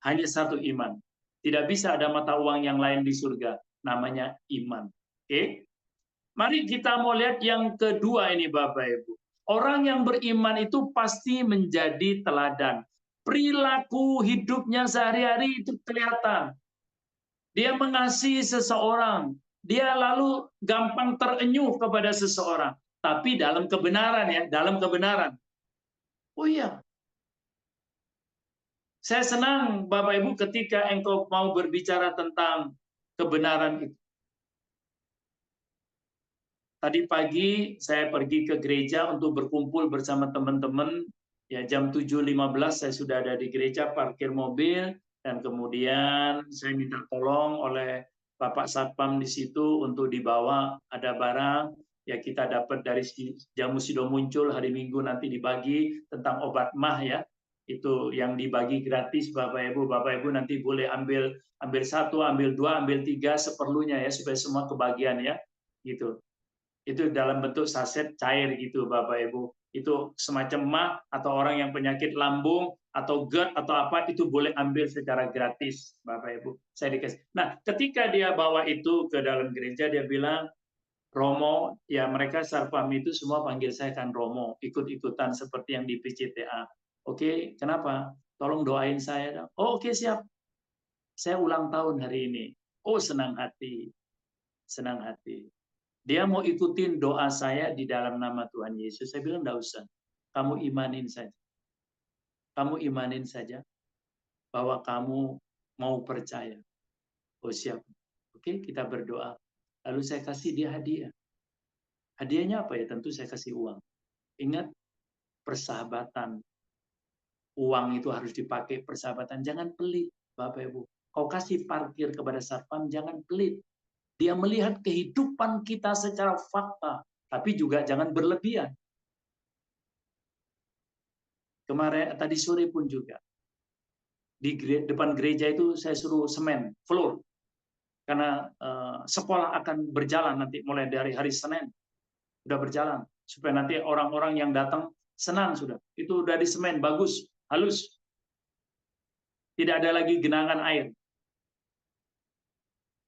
Hanya satu iman. Tidak bisa ada mata uang yang lain di surga. Namanya iman. Oke? Mari kita mau lihat yang kedua ini Bapak Ibu. Orang yang beriman itu pasti menjadi teladan. Perilaku hidupnya sehari-hari itu kelihatan. Dia mengasihi seseorang. Dia lalu gampang terenyuh kepada seseorang. Tapi dalam kebenaran ya, dalam kebenaran. Oh iya. Saya senang Bapak Ibu ketika engkau mau berbicara tentang kebenaran itu. Tadi pagi saya pergi ke gereja untuk berkumpul bersama teman-teman. Ya, jam 7.15 saya sudah ada di gereja, parkir mobil, dan kemudian saya minta tolong oleh Bapak Satpam di situ untuk dibawa ada barang. Ya, kita dapat dari Jamu Sido Muncul hari Minggu nanti dibagi tentang obat mah ya. Itu yang dibagi gratis Bapak Ibu. Bapak Ibu nanti boleh ambil satu, ambil dua, ambil tiga seperlunya ya supaya semua kebagian ya. Gitu. Itu dalam bentuk saset cair gitu Bapak Ibu. Itu semacam mah atau orang yang penyakit lambung atau GERD atau apa itu boleh ambil secara gratis Bapak Ibu. Saya dikasih. Nah, ketika dia bawa itu ke dalam gereja dia bilang, Romo, ya mereka Sarpam itu semua panggil saya kan Romo, ikut-ikutan seperti yang di PCTA. Oke, kenapa? Tolong doain saya dong. Oh, oke, siap. Saya ulang tahun hari ini. Oh, senang hati. Senang hati. Dia mau ikutin doa saya di dalam nama Tuhan Yesus. Saya bilang, enggak usah. Kamu imanin saja. Kamu imanin saja bahwa kamu mau percaya. Oh, siap. Oke, kita berdoa. Lalu saya kasih dia hadiah. Hadiahnya apa ya? Tentu saya kasih uang. Ingat, persahabatan. Uang itu harus dipakai persahabatan. Jangan pelit, Bapak Ibu. Kau kasih parkir kepada satpam, jangan pelit. Dia melihat kehidupan kita secara fakta, tapi juga jangan berlebihan. Kemarin tadi sore pun juga di depan gereja itu saya suruh semen floor karena sekolah akan berjalan nanti mulai dari hari Senin sudah berjalan supaya nanti orang-orang yang datang senang sudah itu udah di semen bagus halus tidak ada lagi genangan air.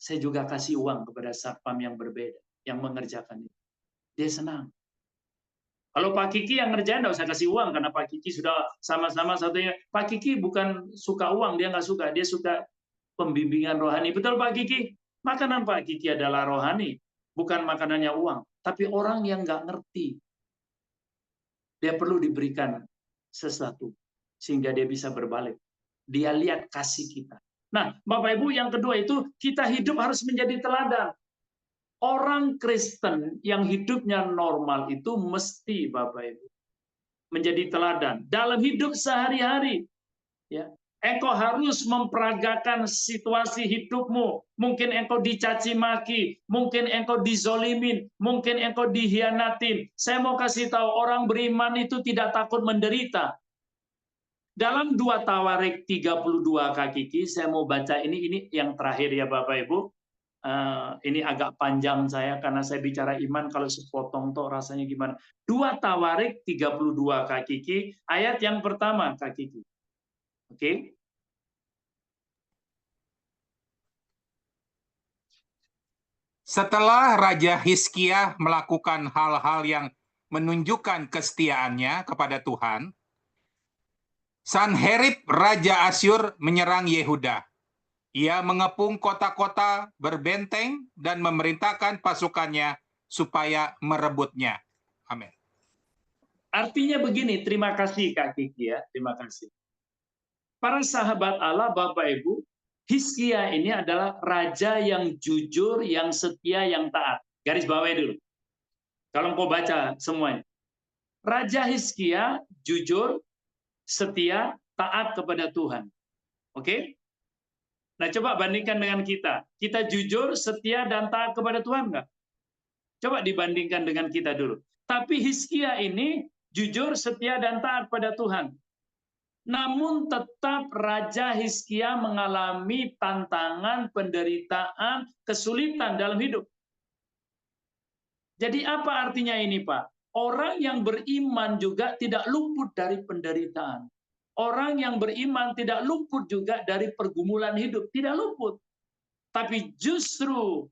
Saya juga kasih uang kepada satpam yang berbeda yang mengerjakan itu. Dia senang. Kalau Pak Kiki yang ngerjain nggak usah kasih uang karena Pak Kiki sudah sama-sama satunya. Pak Kiki bukan suka uang, dia nggak suka, dia suka pembimbingan rohani. Betul Pak Kiki? Makanan Pak Kiki adalah rohani, bukan makanannya uang. Tapi orang yang nggak ngerti, dia perlu diberikan sesuatu sehingga dia bisa berbalik. Dia lihat kasih kita. Nah, Bapak Ibu, yang kedua itu kita hidup harus menjadi teladan. Orang Kristen yang hidupnya normal itu mesti Bapak Ibu menjadi teladan dalam hidup sehari-hari. Ya, engkau harus memperagakan situasi hidupmu. Mungkin engkau dicaci maki, mungkin engkau dizolimin, mungkin engkau dihianatin. Saya mau kasih tahu orang beriman itu tidak takut menderita. Dalam 2 Tawarik 32 Kak Kiki, saya mau baca ini yang terakhir ya Bapak Ibu. Ini agak panjang saya karena saya bicara iman kalau sepotong toh rasanya gimana. 2 Tawarik 32 Kak Kiki, ayat yang pertama Kak Kiki. Oke. Setelah Raja Hizkia melakukan hal-hal yang menunjukkan kesetiaannya kepada Tuhan, Sanherib Raja Asyur menyerang Yehuda. Ia mengepung kota-kota berbenteng dan memerintahkan pasukannya supaya merebutnya. Amin. Artinya begini, terima kasih Kak Kiki ya, terima kasih. Para sahabat Allah, Bapak Ibu, Hizkia ini adalah raja yang jujur, yang setia, yang taat. Garis bawahi dulu. Kalau kau baca semuanya. Raja Hizkia jujur, setia, taat kepada Tuhan. Oke? Nah, coba bandingkan dengan kita. Kita jujur, setia, dan taat kepada Tuhan nggak? Coba dibandingkan dengan kita dulu. Tapi Hizkia ini jujur, setia, dan taat pada Tuhan. Namun tetap Raja Hizkia mengalami tantangan, penderitaan, kesulitan dalam hidup. Jadi apa artinya ini, Pak? Orang yang beriman juga tidak luput dari penderitaan. Orang yang beriman tidak luput juga dari pergumulan hidup, tidak luput. Tapi justru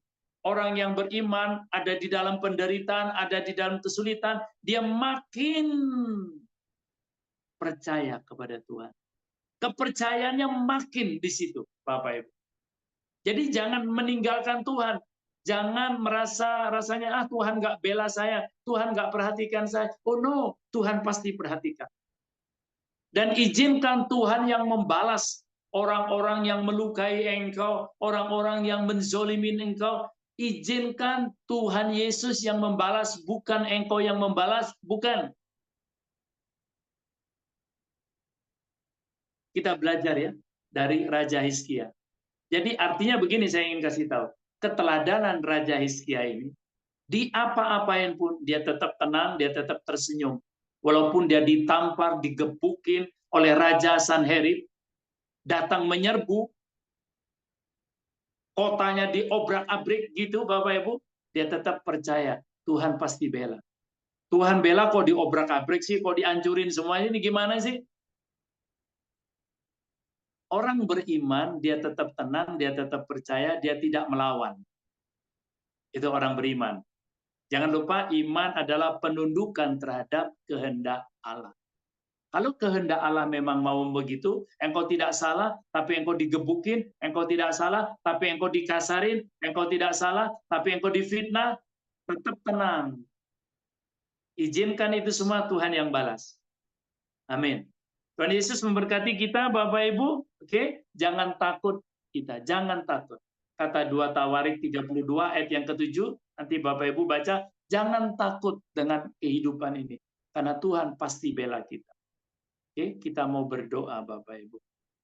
orang yang beriman ada di dalam penderitaan, ada di dalam kesulitan, dia makin percaya kepada Tuhan. Kepercayaannya makin di situ, Bapak Ibu. Jadi jangan meninggalkan Tuhan. Jangan rasanya Tuhan nggak bela saya, Tuhan nggak perhatikan saya. Oh no, Tuhan pasti perhatikan. Dan izinkan Tuhan yang membalas orang-orang yang melukai engkau, orang-orang yang menzolimin engkau. Izinkan Tuhan Yesus yang membalas, bukan engkau yang membalas, bukan. Kita belajar ya dari Raja Hizkia. Jadi artinya begini, saya ingin kasih tahu. Keteladanan Raja Hizkia ini, di apa-apain pun dia tetap tenang, dia tetap tersenyum. Walaupun dia ditampar, digebukin oleh Raja Sanherib, datang menyerbu, kotanya diobrak-abrik gitu Bapak Ibu, dia tetap percaya Tuhan pasti bela. Tuhan bela kok diobrak-abrik sih, kok dihancurin semuanya, ini gimana sih? Orang beriman, dia tetap tenang, dia tetap percaya, dia tidak melawan. Itu orang beriman. Jangan lupa, iman adalah penundukan terhadap kehendak Allah. Kalau kehendak Allah memang mau begitu, engkau tidak salah, tapi engkau digebukin, engkau tidak salah, tapi engkau dikasarin, engkau tidak salah, tapi engkau difitnah, tetap tenang. Izinkan itu semua Tuhan yang balas. Amin. Tuhan Yesus memberkati kita, Bapak Ibu. Oke, jangan takut kita, jangan takut. Kata 2 Tawarik 32 ayat yang ke-7, nanti Bapak Ibu baca, jangan takut dengan kehidupan ini, karena Tuhan pasti bela kita. Oke, kita mau berdoa Bapak Ibu.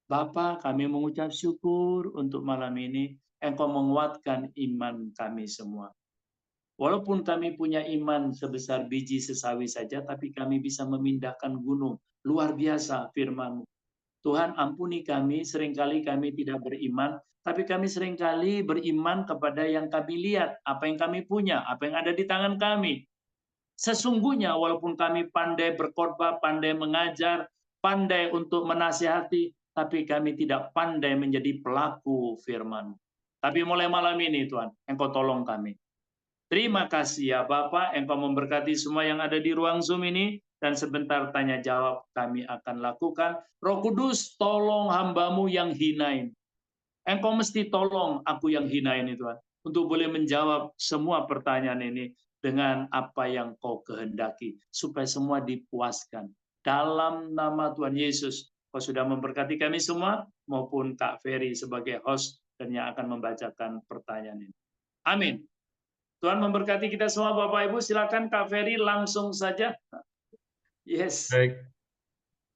Bapa, kami mengucap syukur untuk malam ini, Engkau menguatkan iman kami semua. Walaupun kami punya iman sebesar biji sesawi saja, tapi kami bisa memindahkan gunung. Luar biasa firman-Mu. Tuhan ampuni kami, seringkali kami tidak beriman, tapi kami seringkali beriman kepada yang kami lihat, apa yang kami punya, apa yang ada di tangan kami. Sesungguhnya walaupun kami pandai berkhotbah, pandai mengajar, pandai untuk menasihati, tapi kami tidak pandai menjadi pelaku firman. Tapi mulai malam ini Tuhan, Engkau tolong kami. Terima kasih ya Bapak, Engkau memberkati semua yang ada di ruang Zoom ini, dan sebentar tanya jawab kami akan lakukan. Roh Kudus, tolong hamba-Mu yang hinain. Engkau mesti tolong aku yang hinain itu Tuhan, untuk boleh menjawab semua pertanyaan ini dengan apa yang Kau kehendaki, supaya semua dipuaskan. Dalam nama Tuhan Yesus, Kau sudah memberkati kami semua, maupun Kak Ferry sebagai host dan yang akan membacakan pertanyaan ini. Amin. Tuhan memberkati kita semua Bapak Ibu. Silakan Kak Ferry langsung saja. Yes. Baik,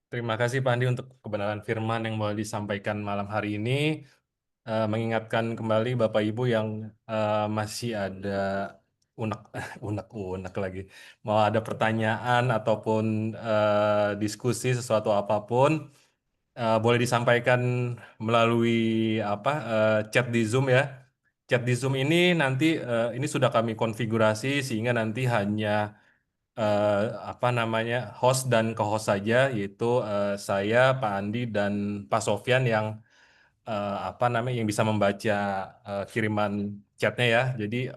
terima kasih Pak Andi untuk kebenaran firman yang mau disampaikan malam hari ini. Mengingatkan kembali Bapak Ibu yang masih ada unek lagi. Mau ada pertanyaan ataupun diskusi sesuatu apapun, boleh disampaikan melalui chat di Zoom ya. Chat di Zoom ini nanti ini sudah kami konfigurasi sehingga nanti hanya host dan co-host saja, yaitu saya, Pak Andi dan Pak Sofyan yang yang bisa membaca kiriman chatnya ya. Jadi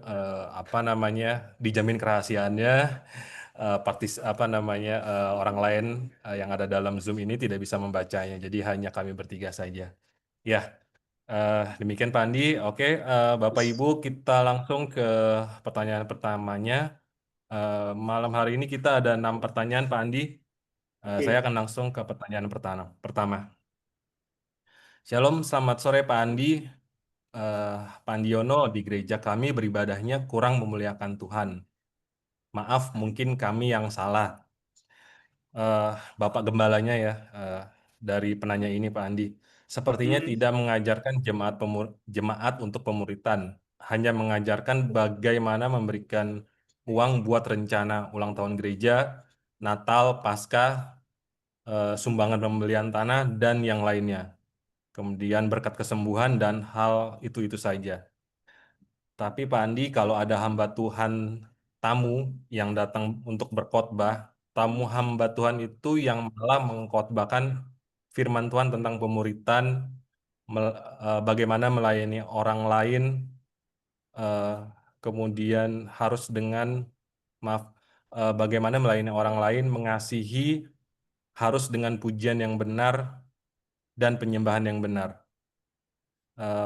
dijamin kerahasiaannya orang lain yang ada dalam Zoom ini tidak bisa membacanya. Jadi hanya kami bertiga saja. Ya, demikian Pak Andi. Oke, Bapak Ibu, kita langsung ke pertanyaan pertamanya. Malam hari ini kita ada 6 pertanyaan, Pak Andi. Oke. Saya akan langsung ke pertanyaan pertama. Shalom, selamat sore Pak Andi. Pak Andiono, di gereja kami beribadahnya kurang memuliakan Tuhan. Maaf, mungkin kami yang salah. Bapak Gembalanya ya, dari penanya ini Pak Andi. Sepertinya tidak mengajarkan jemaat untuk pemuritan, hanya mengajarkan bagaimana memberikan uang buat rencana ulang tahun gereja, Natal, Paskah, sumbangan pembelian tanah, dan yang lainnya. Kemudian berkat kesembuhan dan hal itu saja. Tapi Pak Andi, kalau ada hamba Tuhan tamu yang datang untuk berkhotbah, tamu hamba Tuhan itu yang malah mengkhotbahkan firman Tuhan tentang pemuritan, bagaimana melayani orang lain, eh, kemudian harus bagaimana melayani orang lain, mengasihi, harus dengan pujian yang benar dan penyembahan yang benar.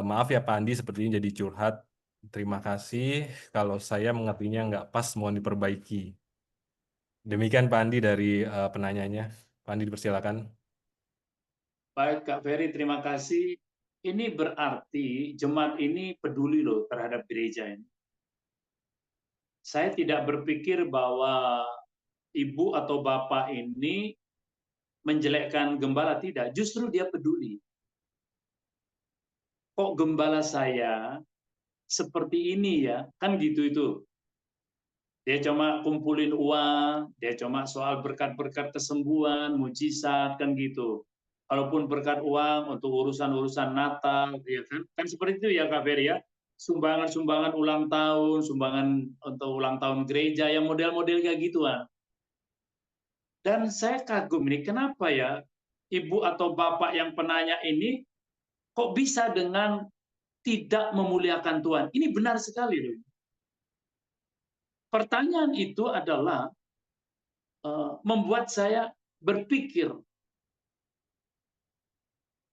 Maaf ya Pak Andi, sepertinya jadi curhat. Terima kasih. Kalau saya mengertinya nggak pas, mohon diperbaiki. Demikian Pak Andi dari penanyanya. Pak Andi dipersilakan. Baik Kak Ferry, terima kasih. Ini berarti jemaat ini peduli loh terhadap gereja ini. Saya tidak berpikir bahwa ibu atau bapak ini menjelekkan gembala, tidak. Justru dia peduli. Kok gembala saya seperti ini ya? Kan gitu itu. Dia cuma kumpulin uang, dia cuma soal berkat-berkat kesembuhan, mujizat, kan gitu. Kalaupun berkat uang untuk urusan-urusan Natal, ya kan? Kan seperti itu ya Kak Ferry ya. Sumbangan-sumbangan ulang tahun, sumbangan untuk ulang tahun gereja, yang model-model kayak gituan. Dan saya kagum ini, kenapa ya ibu atau bapak yang penanya ini kok bisa dengan tidak memuliakan Tuhan? Ini benar sekali loh. Pertanyaan itu adalah membuat saya berpikir,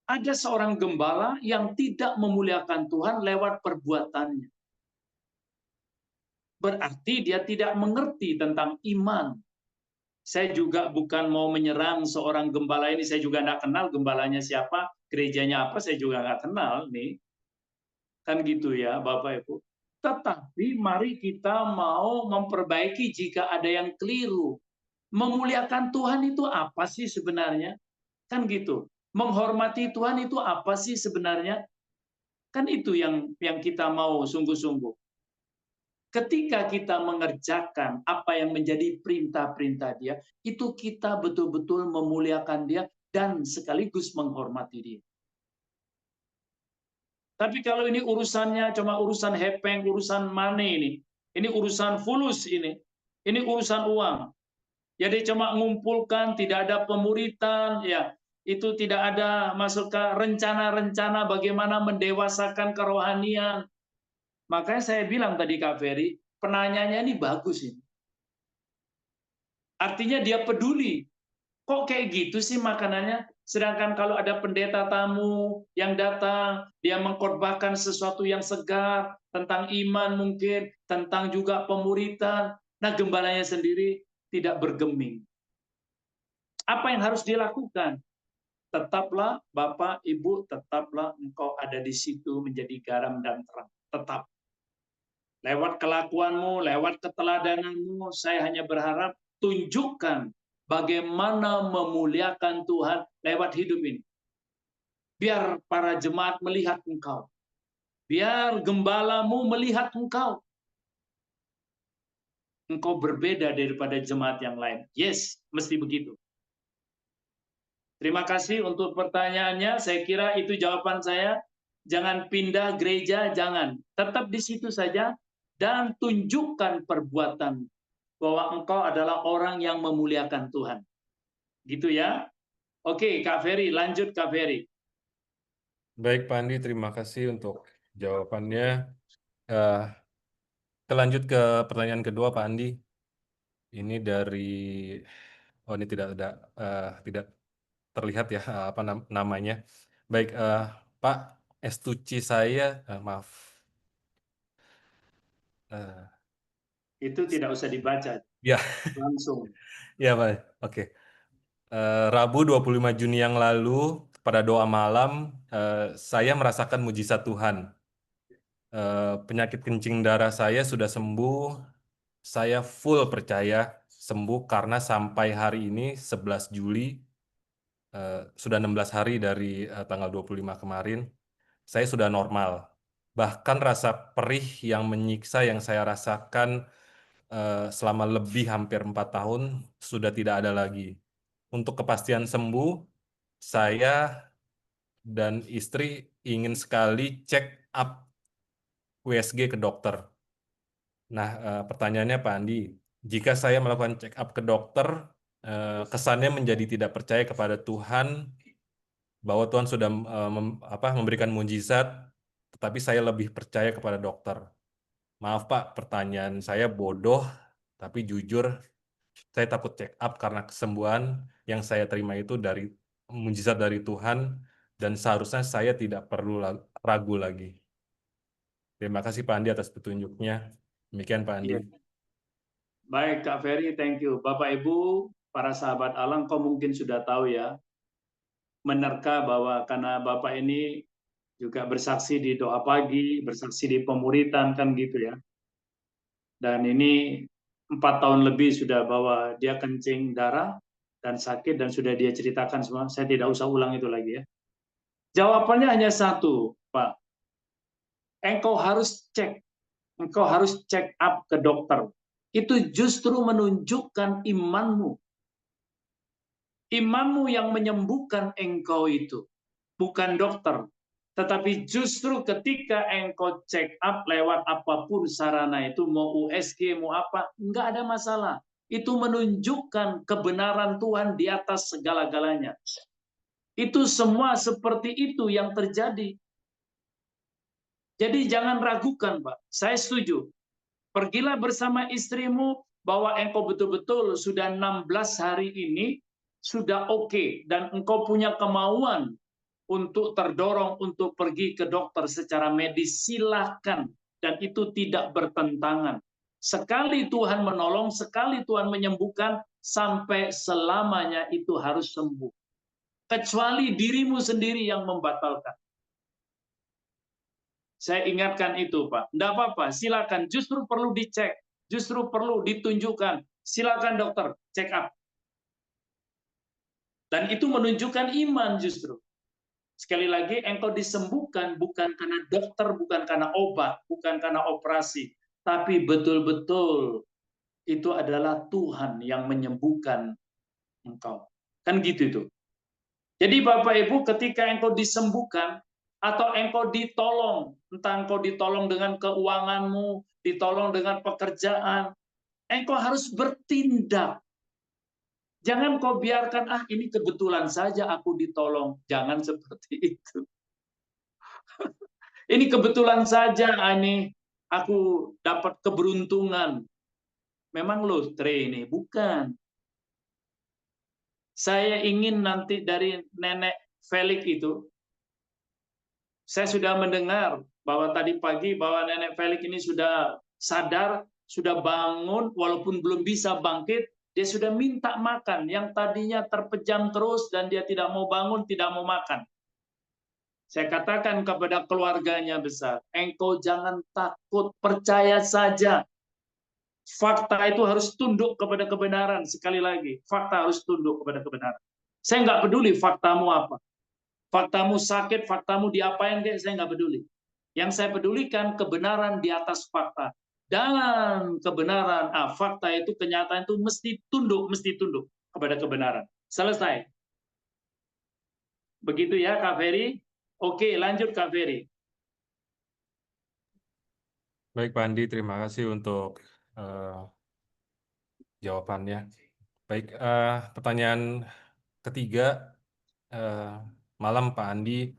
ada seorang gembala yang tidak memuliakan Tuhan lewat perbuatannya. Berarti dia tidak mengerti tentang iman. Saya juga bukan mau menyerang seorang gembala ini, saya juga tidak kenal gembalanya siapa, gerejanya apa, saya juga nggak kenal nih. Kan gitu ya Bapak Ibu. Tetapi mari kita mau memperbaiki jika ada yang keliru. Memuliakan Tuhan itu apa sih sebenarnya? Kan gitu. Menghormati Tuhan itu apa sih sebenarnya? Kan itu yang kita mau sungguh-sungguh. Ketika kita mengerjakan apa yang menjadi perintah-perintah Dia, itu kita betul-betul memuliakan Dia dan sekaligus menghormati Dia. Tapi kalau ini urusannya cuma urusan hepeng, urusan money ini urusan fulus ini urusan uang. Jadi cuma mengumpulkan, tidak ada pemuritan, ya itu tidak ada masuk ke rencana-rencana bagaimana mendewasakan kerohanian. Makanya saya bilang tadi Kak Ferry, penanyanya ini bagus ini. Artinya dia peduli. Kok kayak gitu sih makanannya? Sedangkan kalau ada pendeta tamu yang datang, dia mengkorbankan sesuatu yang segar, tentang iman mungkin, tentang juga pemuritan. Nah gembalanya sendiri tidak bergeming. Apa yang harus dilakukan? Tetaplah Bapak, Ibu, tetaplah engkau ada di situ menjadi garam dan terang. Tetap. Lewat kelakuanmu, lewat keteladananmu, saya hanya berharap tunjukkan bagaimana memuliakan Tuhan lewat hidup ini. Biar para jemaat melihat engkau. Biar gembalamu melihat engkau. Engkau berbeda daripada jemaat yang lain. Yes, mesti begitu. Terima kasih untuk pertanyaannya. Saya kira itu jawaban saya. Jangan pindah gereja, jangan. Tetap di situ saja dan tunjukkan perbuatan bahwa engkau adalah orang yang memuliakan Tuhan. Gitu ya. Oke, Kak Ferry, lanjut Kak Ferry. Baik Pak Andi, terima kasih untuk jawabannya. Kita lanjut ke pertanyaan kedua Pak Andi. Ini dari, oh ini tidak terlihat ya apa namanya. Baik, Pak Estuci saya, maaf. Itu tidak usah dibaca, Ya, langsung. ya Pak. Oke. Rabu 25 Juni yang lalu pada doa malam, saya merasakan mujizat Tuhan. Penyakit kencing darah saya sudah sembuh. Saya full percaya sembuh karena sampai hari ini 11 Juli, sudah 16 hari dari tanggal 25 kemarin, saya sudah normal. Bahkan rasa perih yang menyiksa yang saya rasakan selama lebih hampir 4 tahun sudah tidak ada lagi. Untuk kepastian sembuh, saya dan istri ingin sekali check up USG ke dokter. Nah, pertanyaannya Pak Andi, jika saya melakukan check up ke dokter, kesannya menjadi tidak percaya kepada Tuhan, bahwa Tuhan sudah memberikan mujizat, tetapi saya lebih percaya kepada dokter. Maaf Pak, pertanyaan saya bodoh, tapi jujur saya takut check up karena kesembuhan yang saya terima itu dari mujizat dari Tuhan, dan seharusnya saya tidak perlu ragu lagi. Terima kasih Pak Andi atas petunjuknya. Demikian Pak Andi. Iya. Baik Kak Ferry, thank you. Bapak Ibu, para sahabat Allah, kau mungkin sudah tahu ya, menerka bahwa karena Bapak ini juga bersaksi di doa pagi, bersaksi di pemuritan, kan gitu ya. Dan ini 4 tahun lebih sudah bahwa dia kencing darah dan sakit dan sudah dia ceritakan semua. Saya tidak usah ulang itu lagi ya. Jawabannya hanya satu, Pak. Engkau harus check up ke dokter. Itu justru menunjukkan imanmu. Imanmu yang menyembuhkan engkau itu, bukan dokter. Tetapi justru ketika engkau check up lewat apapun sarana itu, mau USG, mau apa, nggak ada masalah. Itu menunjukkan kebenaran Tuhan di atas segala-galanya. Itu semua seperti itu yang terjadi. Jadi jangan ragukan, Pak. Saya setuju. Pergilah bersama istrimu bahwa engkau betul-betul sudah 16 hari ini sudah oke, dan engkau punya kemauan untuk terdorong untuk pergi ke dokter secara medis, silakan, dan itu tidak bertentangan. Sekali Tuhan menolong, sekali Tuhan menyembuhkan, sampai selamanya itu harus sembuh. Kecuali dirimu sendiri yang membatalkan. Saya ingatkan itu, Pak. Tidak apa-apa, silakan. Justru perlu dicek, justru perlu ditunjukkan. Silakan dokter, check up. Dan itu menunjukkan iman justru. Sekali lagi, engkau disembuhkan bukan karena dokter, bukan karena obat, bukan karena operasi, tapi betul-betul itu adalah Tuhan yang menyembuhkan engkau. Kan gitu itu. Jadi Bapak Ibu, ketika engkau disembuhkan atau engkau ditolong, entah engkau ditolong dengan keuanganmu, ditolong dengan pekerjaan, engkau harus bertindak. Jangan kau biarkan, ini kebetulan saja aku ditolong. Jangan seperti itu. Ini kebetulan saja, ini aku dapat keberuntungan. Memang lotre ini, bukan. Saya ingin nanti dari nenek Felix itu, saya sudah mendengar bahwa tadi pagi bahwa nenek Felix ini sudah sadar, sudah bangun, walaupun belum bisa bangkit, dia sudah minta makan. Yang tadinya terpejam terus dan dia tidak mau bangun, tidak mau makan. Saya katakan kepada keluarganya besar, engkau jangan takut, percaya saja. Fakta itu harus tunduk kepada kebenaran. Sekali lagi, fakta harus tunduk kepada kebenaran. Saya nggak peduli faktamu apa. Faktamu sakit, faktamu diapain, saya nggak peduli. Yang saya pedulikan kebenaran di atas fakta. Dan kebenaran, fakta itu, kenyataan itu mesti tunduk kepada kebenaran. Selesai. Begitu ya, Kak Ferry. Oke, lanjut Kak Ferry. Baik Pak Andi, terima kasih untuk jawabannya. Baik, pertanyaan ketiga, malam Pak Andi,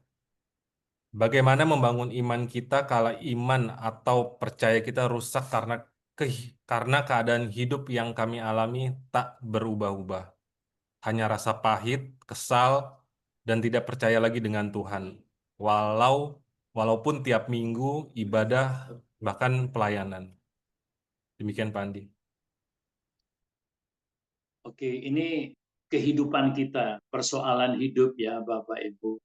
bagaimana membangun iman kita kalau iman atau percaya kita rusak karena karena keadaan hidup yang kami alami tak berubah-ubah. Hanya rasa pahit, kesal, dan tidak percaya lagi dengan Tuhan. Walaupun tiap minggu ibadah, bahkan pelayanan. Demikian Pak Andi. Oke, ini kehidupan kita, persoalan hidup ya Bapak Ibu.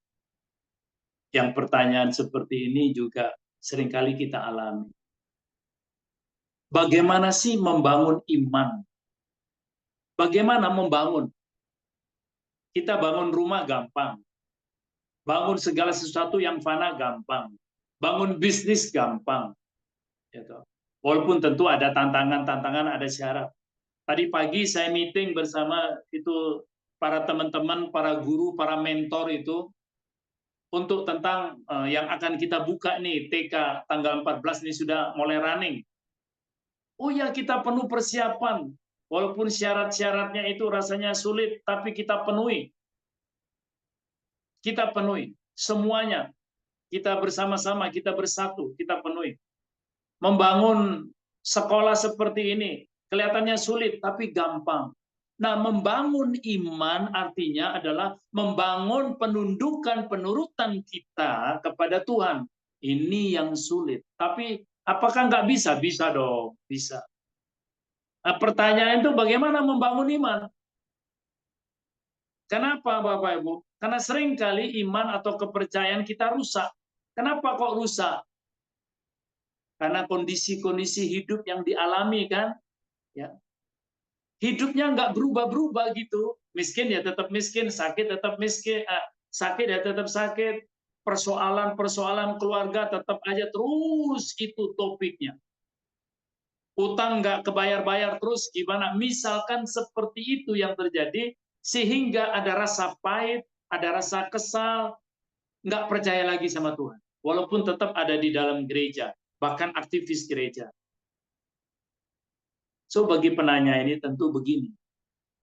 Yang pertanyaan seperti ini juga seringkali kita alami. Bagaimana sih membangun iman? Bagaimana membangun? Kita bangun rumah gampang. Bangun segala sesuatu yang fana gampang. Bangun bisnis gampang. Gitu. Walaupun tentu ada tantangan-tantangan, ada syarat. Tadi pagi saya meeting bersama itu para teman-teman, para guru, para mentor itu untuk tentang yang akan kita buka nih TK tanggal 14 ini sudah mulai running. Oh ya, kita penuh persiapan. Walaupun syarat-syaratnya itu rasanya sulit, tapi kita penuhi. Kita penuhi semuanya. Kita bersama-sama, kita bersatu, kita penuhi. Membangun sekolah seperti ini kelihatannya sulit, tapi gampang. Nah, membangun iman artinya adalah membangun penundukan penurutan kita kepada Tuhan. Ini yang sulit. Tapi apakah nggak bisa? Bisa dong, bisa. Nah, pertanyaan itu bagaimana membangun iman? Kenapa Bapak Ibu? Karena seringkali iman atau kepercayaan kita rusak. Kenapa kok rusak? Karena kondisi-kondisi hidup yang dialami kan, ya. Hidupnya nggak berubah-berubah gitu. Miskin ya tetap miskin, sakit tetap miskin, sakit ya tetap sakit. Persoalan-persoalan keluarga tetap aja terus itu topiknya. Utang nggak kebayar-bayar terus gimana? Misalkan seperti itu yang terjadi, sehingga ada rasa pahit, ada rasa kesal, nggak percaya lagi sama Tuhan. Walaupun tetap ada di dalam gereja, bahkan aktivis gereja. So bagi penanya ini tentu begini,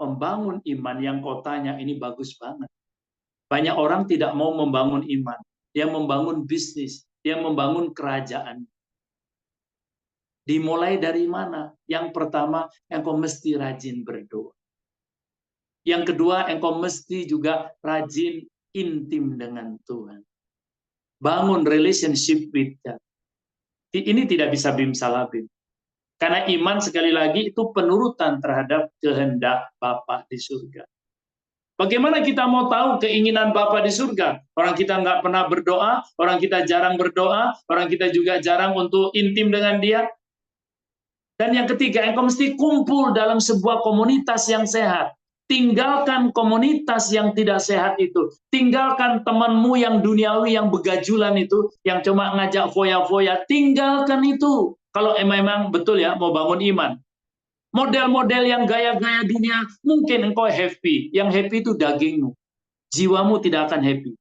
membangun iman yang kau tanya ini bagus banget. Banyak orang tidak mau membangun iman, dia membangun bisnis, dia membangun kerajaan. Dimulai dari mana? Yang pertama, engkau mesti rajin berdoa. Yang kedua, engkau mesti juga rajin intim dengan Tuhan. Bangun relationship with God. Ini tidak bisa bimsalabim. Karena iman sekali lagi itu penurutan terhadap kehendak Bapa di surga. Bagaimana kita mau tahu keinginan Bapa di surga? Orang kita nggak pernah berdoa, orang kita jarang berdoa, orang kita juga jarang untuk intim dengan Dia. Dan yang ketiga, engkau mesti kumpul dalam sebuah komunitas yang sehat. Tinggalkan komunitas yang tidak sehat itu. Tinggalkan temanmu yang duniawi, yang begajulan itu, yang cuma ngajak foya-foya. Tinggalkan itu. Kalau memang betul ya, mau bangun iman. Model-model yang gaya-gaya dunia, mungkin engkau happy. Yang happy itu dagingmu. Jiwamu tidak akan happy.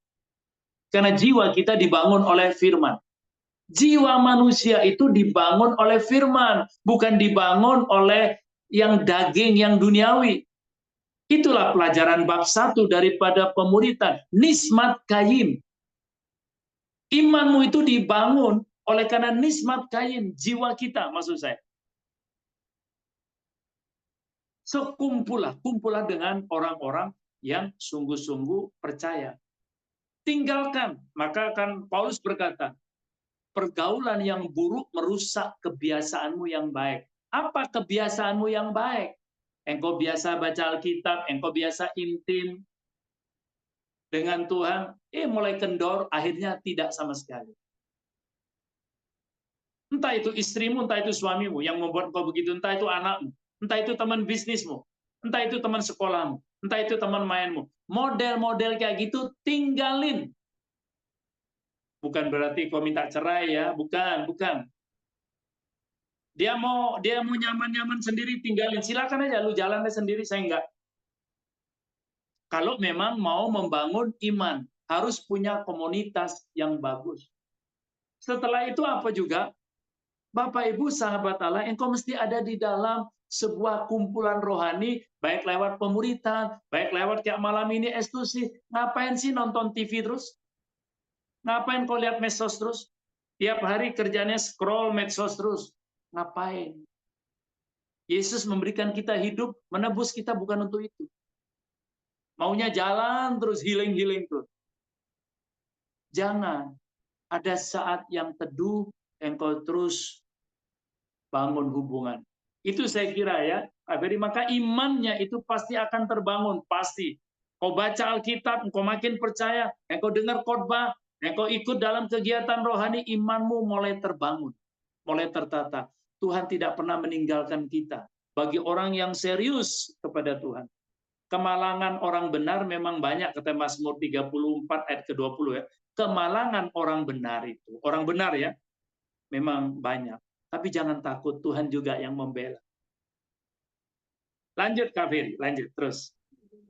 Karena jiwa kita dibangun oleh firman. Jiwa manusia itu dibangun oleh firman, bukan dibangun oleh yang daging, yang duniawi. Itulah pelajaran bab 1 daripada pemuritan. Nismat Kain. Imanmu itu dibangun oleh karena nismat Kain, jiwa kita maksud saya. So, kumpulah dengan orang-orang yang sungguh-sungguh percaya. Tinggalkan, maka kan Paulus berkata, pergaulan yang buruk merusak kebiasaanmu yang baik. Apa kebiasaanmu yang baik? Engkau biasa baca Alkitab, engkau biasa intim dengan Tuhan, mulai kendor, akhirnya tidak sama sekali. Entah itu istrimu, entah itu suamimu yang membuat engkau begitu, entah itu anakmu, entah itu teman bisnismu, entah itu teman sekolahmu, entah itu teman mainmu. Model-model kayak gitu tinggalin. Bukan berarti kau minta cerai ya, bukan. Dia mau nyaman-nyaman sendiri, tinggalin. Silakan aja, lu jalannya sendiri, saya enggak. Kalau memang mau membangun iman, harus punya komunitas yang bagus. Setelah itu apa juga? Bapak Ibu sahabat Allah, engkau mesti ada di dalam sebuah kumpulan rohani, baik lewat pemuritan, baik lewat kayak malam ini eksklusif. Ngapain sih nonton TV terus? Ngapain kau lihat medsos terus? Tiap hari kerjanya scroll medsos terus. Ngapain? Yesus memberikan kita hidup, menebus kita bukan untuk itu. Maunya jalan terus, healing terus. Jangan. Ada saat yang teduh, engkau terus bangun hubungan. Itu saya kira ya. Jadi maka imannya itu pasti akan terbangun, pasti. Kau baca Alkitab, engkau makin percaya, engkau dengar khotbah, engkau ikut dalam kegiatan rohani, imanmu mulai terbangun, mulai tertata. Tuhan tidak pernah meninggalkan kita. Bagi orang yang serius kepada Tuhan. Kemalangan orang benar memang banyak, kata Mazmur 34 ayat ke-20 ya. Kemalangan orang benar itu, orang benar ya, memang banyak. Tapi jangan takut, Tuhan juga yang membela. Lanjut Kak Ferry, lanjut terus.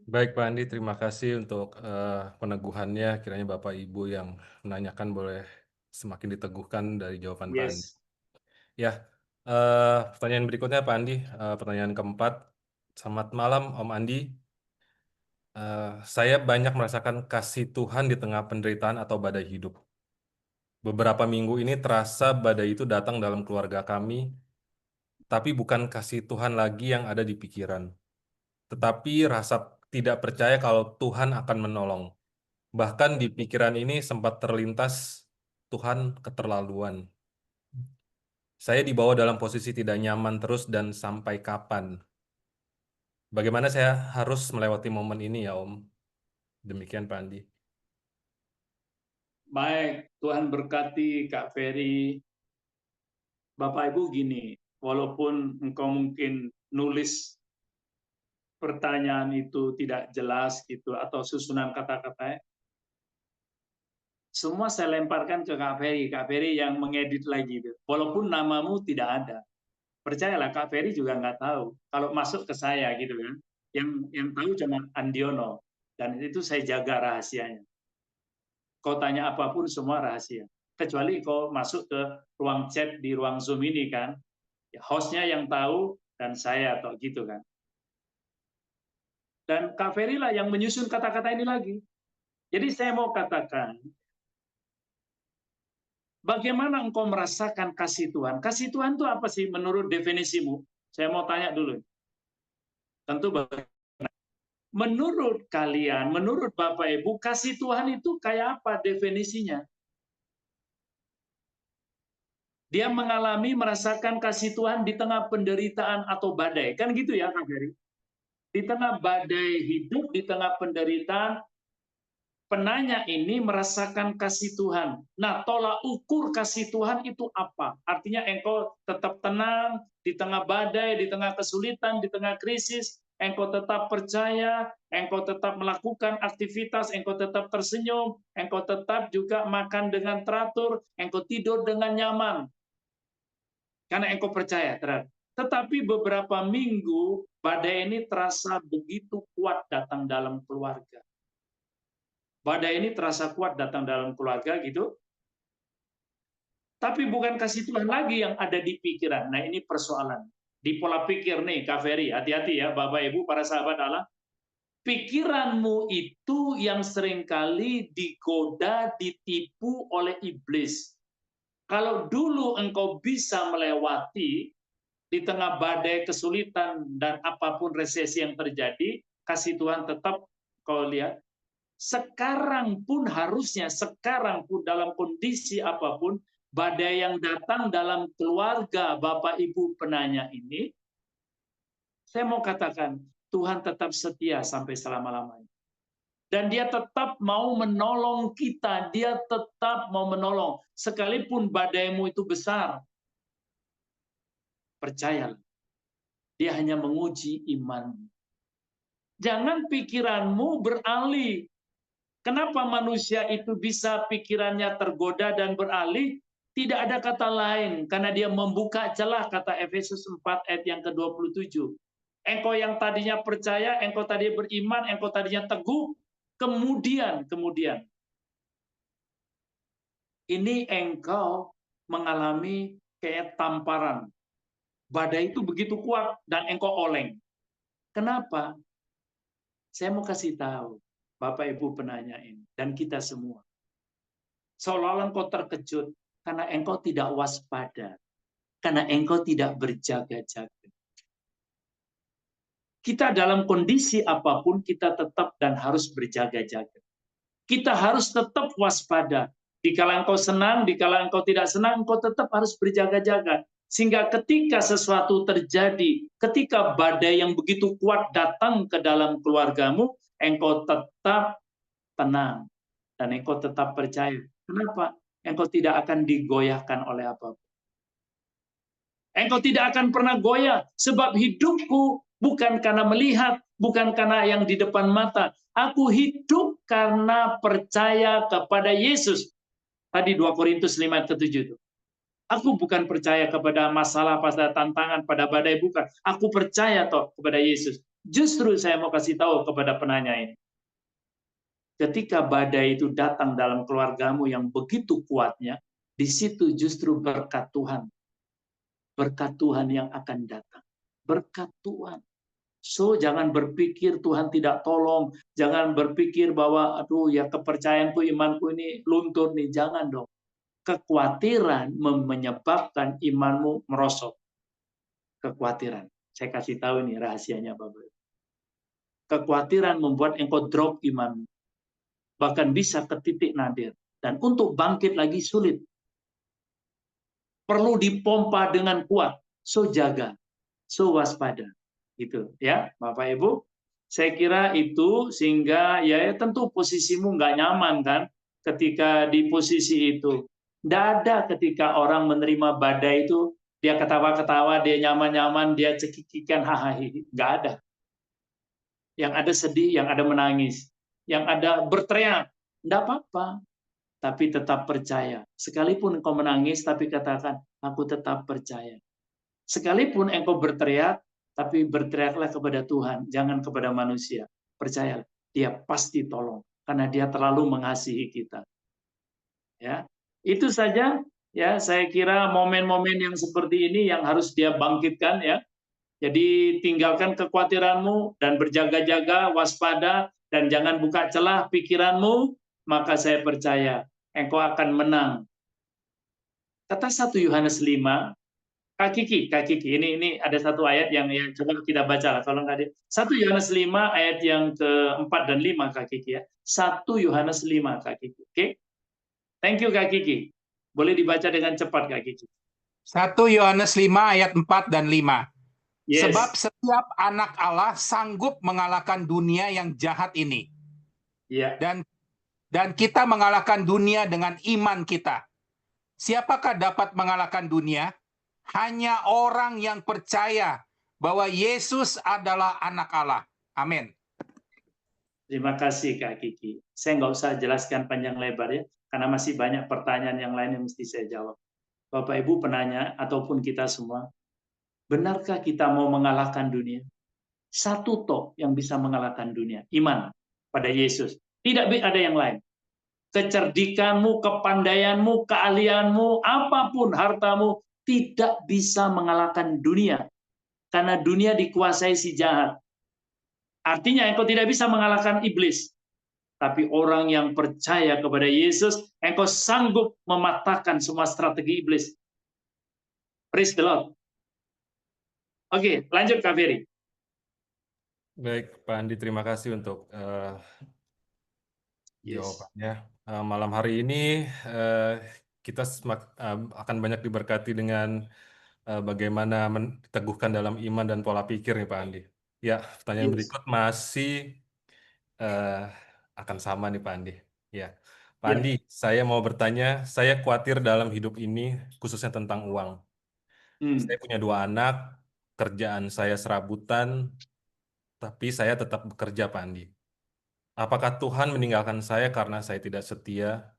Baik Pak Andi, terima kasih untuk peneguhannya. Kiranya Bapak Ibu yang menanyakan boleh semakin diteguhkan dari jawaban Pak Andi. Yes. Ya, pertanyaan berikutnya Pak Andi, pertanyaan keempat. Selamat malam Om Andi. Saya banyak merasakan kasih Tuhan di tengah penderitaan atau badai hidup. Beberapa minggu ini terasa badai itu datang dalam keluarga kami, tapi bukan kasih Tuhan lagi yang ada di pikiran, tetapi rasa tidak percaya kalau Tuhan akan menolong. Bahkan di pikiran ini sempat terlintas Tuhan keterlaluan. Saya dibawa dalam posisi tidak nyaman terus dan sampai kapan? Bagaimana saya harus melewati momen ini ya Om? Demikian Pak Andi. Baik, Tuhan berkati Kak Ferry. Bapak Ibu gini, walaupun engkau mungkin nulis pertanyaan itu tidak jelas gitu atau susunan kata-katanya, semua saya lemparkan ke Kak Ferry yang mengedit lagi itu. Walaupun namamu tidak ada. Percayalah Kak Ferry juga nggak tahu. Kalau masuk ke saya gitu kan, yang tahu cuma Andiono dan itu saya jaga rahasianya. Kau tanya apapun semua rahasia. Kecuali kau masuk ke ruang chat di ruang Zoom ini kan, ya, hostnya yang tahu dan saya atau gitu kan. Dan Kak Ferry lah yang menyusun kata-kata ini lagi. Jadi saya mau katakan, bagaimana engkau merasakan kasih Tuhan? Kasih Tuhan itu apa sih menurut definisimu? Saya mau tanya dulu. Tentu menurut kalian, menurut Bapak Ibu, kasih Tuhan itu kayak apa definisinya? Dia mengalami, merasakan kasih Tuhan di tengah penderitaan atau badai. Kan gitu ya, Kak Ferry? Di tengah badai hidup, di tengah penderitaan, penanya ini merasakan kasih Tuhan. Nah, tolak ukur kasih Tuhan itu apa? Artinya engkau tetap tenang di tengah badai, di tengah kesulitan, di tengah krisis, engkau tetap percaya, engkau tetap melakukan aktivitas, engkau tetap tersenyum, engkau tetap juga makan dengan teratur, engkau tidur dengan nyaman. Karena engkau percaya terhadap. Tetapi beberapa minggu badai ini terasa begitu kuat datang dalam keluarga. Badai ini terasa kuat datang dalam keluarga gitu. Tapi bukan kasih Tuhan lagi yang ada di pikiran. Nah ini persoalan. Di pola pikir nih Kak Ferry, hati-hati ya Bapak Ibu para sahabat Allah. Pikiranmu itu yang seringkali digoda, ditipu oleh iblis. Kalau dulu engkau bisa melewati di tengah badai kesulitan dan apapun resesi yang terjadi, kasih Tuhan tetap kau lihat. Sekarang pun harusnya, sekarang pun dalam kondisi apapun, badai yang datang dalam keluarga Bapak Ibu penanya ini, saya mau katakan, Tuhan tetap setia sampai selama-lamanya. Dan dia tetap mau menolong kita, dia tetap mau menolong. Sekalipun badaimu itu besar, percayalah, dia hanya menguji imanmu. Jangan pikiranmu beralih. Kenapa manusia itu bisa pikirannya tergoda dan beralih? Tidak ada kata lain, karena dia membuka celah, kata Efesus 4 ayat yang ke-27. Engkau yang tadinya percaya, engkau tadinya beriman, engkau tadinya teguh, kemudian ini engkau mengalami kayak tamparan. Badai itu begitu kuat dan engkau oleng. Kenapa? Saya mau kasih tahu Bapak Ibu penanya ini dan kita semua. Seolah-olah engkau terkejut karena engkau tidak waspada, karena engkau tidak berjaga-jaga. Kita dalam kondisi apapun, kita tetap dan harus berjaga-jaga. Kita harus tetap waspada. Dikala engkau senang, dikala engkau tidak senang, engkau tetap harus berjaga-jaga. Sehingga ketika sesuatu terjadi, ketika badai yang begitu kuat datang ke dalam keluargamu, engkau tetap tenang. Dan engkau tetap percaya. Kenapa? Engkau tidak akan digoyahkan oleh apapun. Engkau tidak akan pernah goyah. Sebab hidupku bukan karena melihat, bukan karena yang di depan mata. Aku hidup karena percaya kepada Yesus. Tadi 2 Korintus 5 ayat 7 itu. Aku bukan percaya kepada masalah, pada tantangan, pada badai, bukan. Aku percaya toh kepada Yesus. Justru saya mau kasih tahu kepada penanya ini. Ketika badai itu datang dalam keluargamu yang begitu kuatnya, di situ justru berkat Tuhan. Berkat Tuhan yang akan datang. Berkat Tuhan. So, jangan berpikir Tuhan tidak tolong. Jangan berpikir bahwa, aduh ya kepercayaanku, imanku ini luntur nih. Jangan dong. Kekhawatiran menyebabkan imanmu merosot. Kekhawatiran. Saya kasih tahu ini rahasianya Bapak. Kekhawatiran membuat engkau drop imanmu. Bahkan bisa ke titik nadir. Dan untuk bangkit lagi sulit. Perlu dipompa dengan kuat. So jaga. So waspada. Gitu ya Bapak Ibu. Saya kira itu sehingga ya tentu posisimu nggak nyaman kan ketika di posisi itu. Tidak ada ketika orang menerima badai itu dia ketawa-ketawa, dia nyaman-nyaman, dia cekikikan hahaha. Nggak ada. Yang ada sedih, yang ada menangis, yang ada berteriak. Tidak apa-apa. Tapi tetap percaya. Sekalipun engkau menangis, tapi katakan, aku tetap percaya. Sekalipun engkau berteriak, tapi berteriaklah kepada Tuhan, jangan kepada manusia. Percayalah, dia pasti tolong. Karena dia terlalu mengasihi kita. Ya, itu saja. Ya, saya kira momen-momen yang seperti ini yang harus dia bangkitkan ya. Jadi tinggalkan kekhawatiranmu dan berjaga-jaga, waspada, dan jangan buka celah pikiranmu, maka saya percaya engkau akan menang. Kata 1 Yohanes 5, Kak Kiki, ini ada satu ayat yang coba kita baca kalau nggak ada. 1 Yohanes 5 ayat yang ke-4 dan 5 Kak Kiki ya. 1 Yohanes 5 Kak Kiki. Oke. Thank you Kak Kiki. Boleh dibaca dengan cepat Kak Kiki. 1 Yohanes 5 ayat 4 dan 5. Yes. Sebab setiap anak Allah sanggup mengalahkan dunia yang jahat ini. Ya. Dan kita mengalahkan dunia dengan iman kita. Siapakah dapat mengalahkan dunia? Hanya orang yang percaya bahwa Yesus adalah anak Allah. Amin. Terima kasih Kak Kiki. Saya nggak usah jelaskan panjang lebar ya, karena masih banyak pertanyaan yang lain yang mesti saya jawab. Bapak Ibu penanya ataupun kita semua, benarkah kita mau mengalahkan dunia? Satu toh yang bisa mengalahkan dunia, iman pada Yesus. Tidak ada yang lain. Kecerdikanmu, kepandaianmu, keahlianmu, apapun hartamu, tidak bisa mengalahkan dunia. Karena dunia dikuasai si jahat. Artinya engkau tidak bisa mengalahkan iblis. Tapi orang yang percaya kepada Yesus, engkau sanggup mematahkan semua strategi iblis. Praise the Lord. Oke, lanjut Kak Ferry. Baik, Pak Andi, terima kasih untuk jawabannya. Malam hari ini kita akan banyak diberkati dengan bagaimana diteguhkan dalam iman dan pola pikir nih Pak Andi. Ya, pertanyaan berikut masih akan sama nih Pak Andi. Ya, Pak Andi, saya mau bertanya, saya khawatir dalam hidup ini khususnya tentang uang. Saya punya 2 anak, kerjaan saya serabutan, tapi saya tetap bekerja Pak Andi. Apakah Tuhan meninggalkan saya karena saya tidak setia,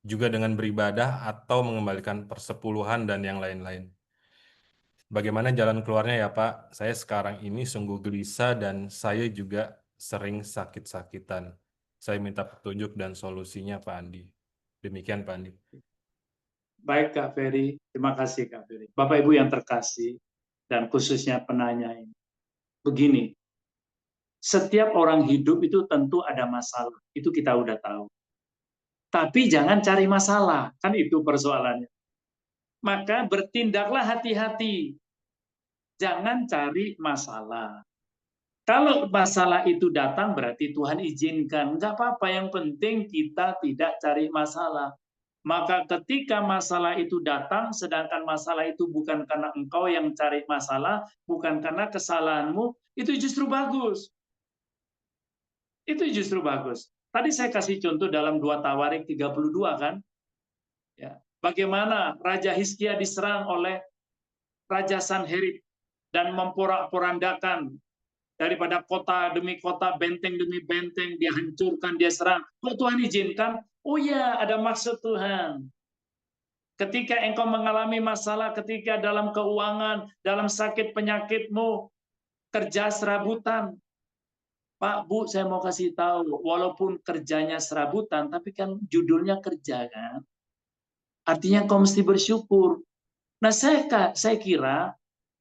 juga dengan beribadah atau mengembalikan persepuluhan dan yang lain-lain? Bagaimana jalan keluarnya ya Pak? Saya sekarang ini sungguh gelisah dan saya juga sering sakit-sakitan. Saya minta petunjuk dan solusinya Pak Andi. Demikian Pak Andi. Baik Kak Ferry, terima kasih Kak Ferry. Bapak Ibu yang terkasih dan khususnya penanya ini. Begini, setiap orang hidup itu tentu ada masalah, itu kita udah tahu. Tapi jangan cari masalah, kan itu persoalannya. Maka bertindaklah hati-hati. Jangan cari masalah. Kalau masalah itu datang berarti Tuhan izinkan. Enggak apa-apa, yang penting kita tidak cari masalah. Maka ketika masalah itu datang, sedangkan masalah itu bukan karena engkau yang cari masalah, bukan karena kesalahanmu, itu justru bagus. Itu justru bagus. Tadi saya kasih contoh dalam 2 Tawarik 32 kan. Ya. Bagaimana Raja Hizkia diserang oleh Raja Sanherib dan memporak-porandakan daripada kota demi kota, benteng demi benteng, dia hancurkan, dia serang. Kok Tuhan izinkan? Oh ya, ada maksud Tuhan. Ketika engkau mengalami masalah, ketika dalam keuangan, dalam sakit penyakitmu, kerja serabutan. Pak, Bu, saya mau kasih tahu, walaupun kerjanya serabutan, tapi kan judulnya kerja kan. Artinya engkau mesti bersyukur. Nah, saya kira,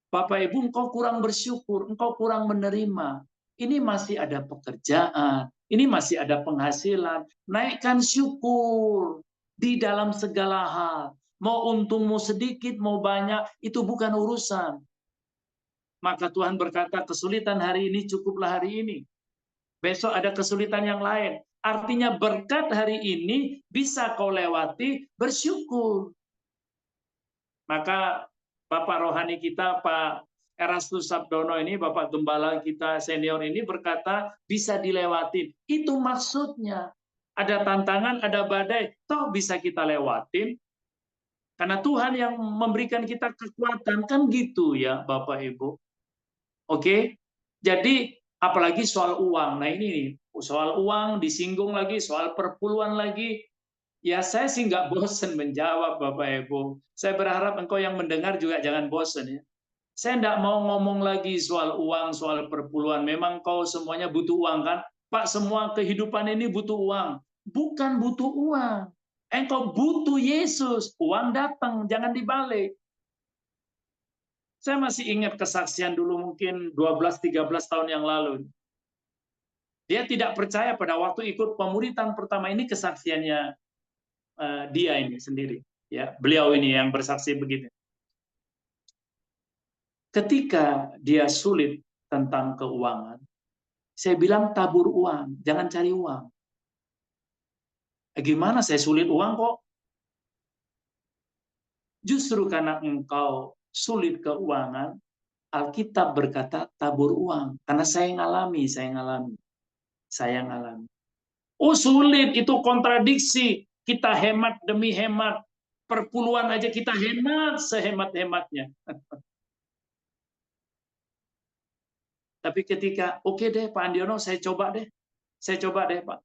Bapak Ibu, engkau kurang bersyukur, engkau kurang menerima. Ini masih ada pekerjaan, ini masih ada penghasilan. Naikkan syukur di dalam segala hal. Mau untungmu sedikit, mau banyak, itu bukan urusan. Maka Tuhan berkata, kesulitan hari ini cukuplah hari ini. Besok ada kesulitan yang lain. Artinya berkat hari ini bisa kau lewati, bersyukur. Maka Bapak rohani kita, Pak Erastus Sabdono ini, Bapak Gembala kita senior ini berkata, bisa dilewatin. Itu maksudnya. Ada tantangan, ada badai, toh bisa kita lewatin. Karena Tuhan yang memberikan kita kekuatan, kan gitu ya Bapak Ibu. Oke? Jadi, apalagi soal uang. Nah ini, soal uang disinggung lagi, soal perpuluhan lagi. Ya saya sih nggak bosen menjawab Bapak Ibu. Saya berharap engkau yang mendengar juga jangan bosen ya. Saya nggak mau ngomong lagi soal uang, soal perpuluhan. Memang kau semuanya butuh uang kan? Pak, semua kehidupan ini butuh uang. Bukan butuh uang. Engkau butuh Yesus. Uang datang, jangan dibalik. Saya masih ingat kesaksian dulu mungkin 12-13 tahun yang lalu. Dia tidak percaya pada waktu ikut pemuritan pertama ini, kesaksiannya dia ini sendiri. Ya, beliau ini yang bersaksi begitu. Ketika dia sulit tentang keuangan, saya bilang tabur uang, jangan cari uang. Gimana saya sulit uang kok? Justru karena engkau sulit keuangan, Alkitab berkata tabur uang. Karena saya ngalami. Oh sulit, itu kontradiksi. Kita hemat demi hemat. Perpuluhan aja kita hemat sehemat-hematnya. Tapi ketika, oke deh Pak Andiono, saya coba deh Pak.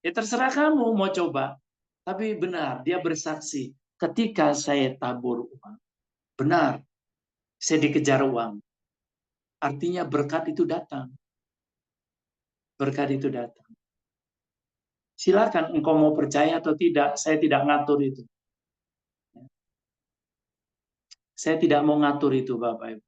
Ya terserah kamu mau coba. Tapi benar, dia bersaksi. Ketika saya tabur uang, benar, saya dikejar uang. Artinya berkat itu datang. Berkat itu datang. Silakan engkau mau percaya atau tidak, saya tidak ngatur itu. Saya tidak mau ngatur itu Bapak Ibu.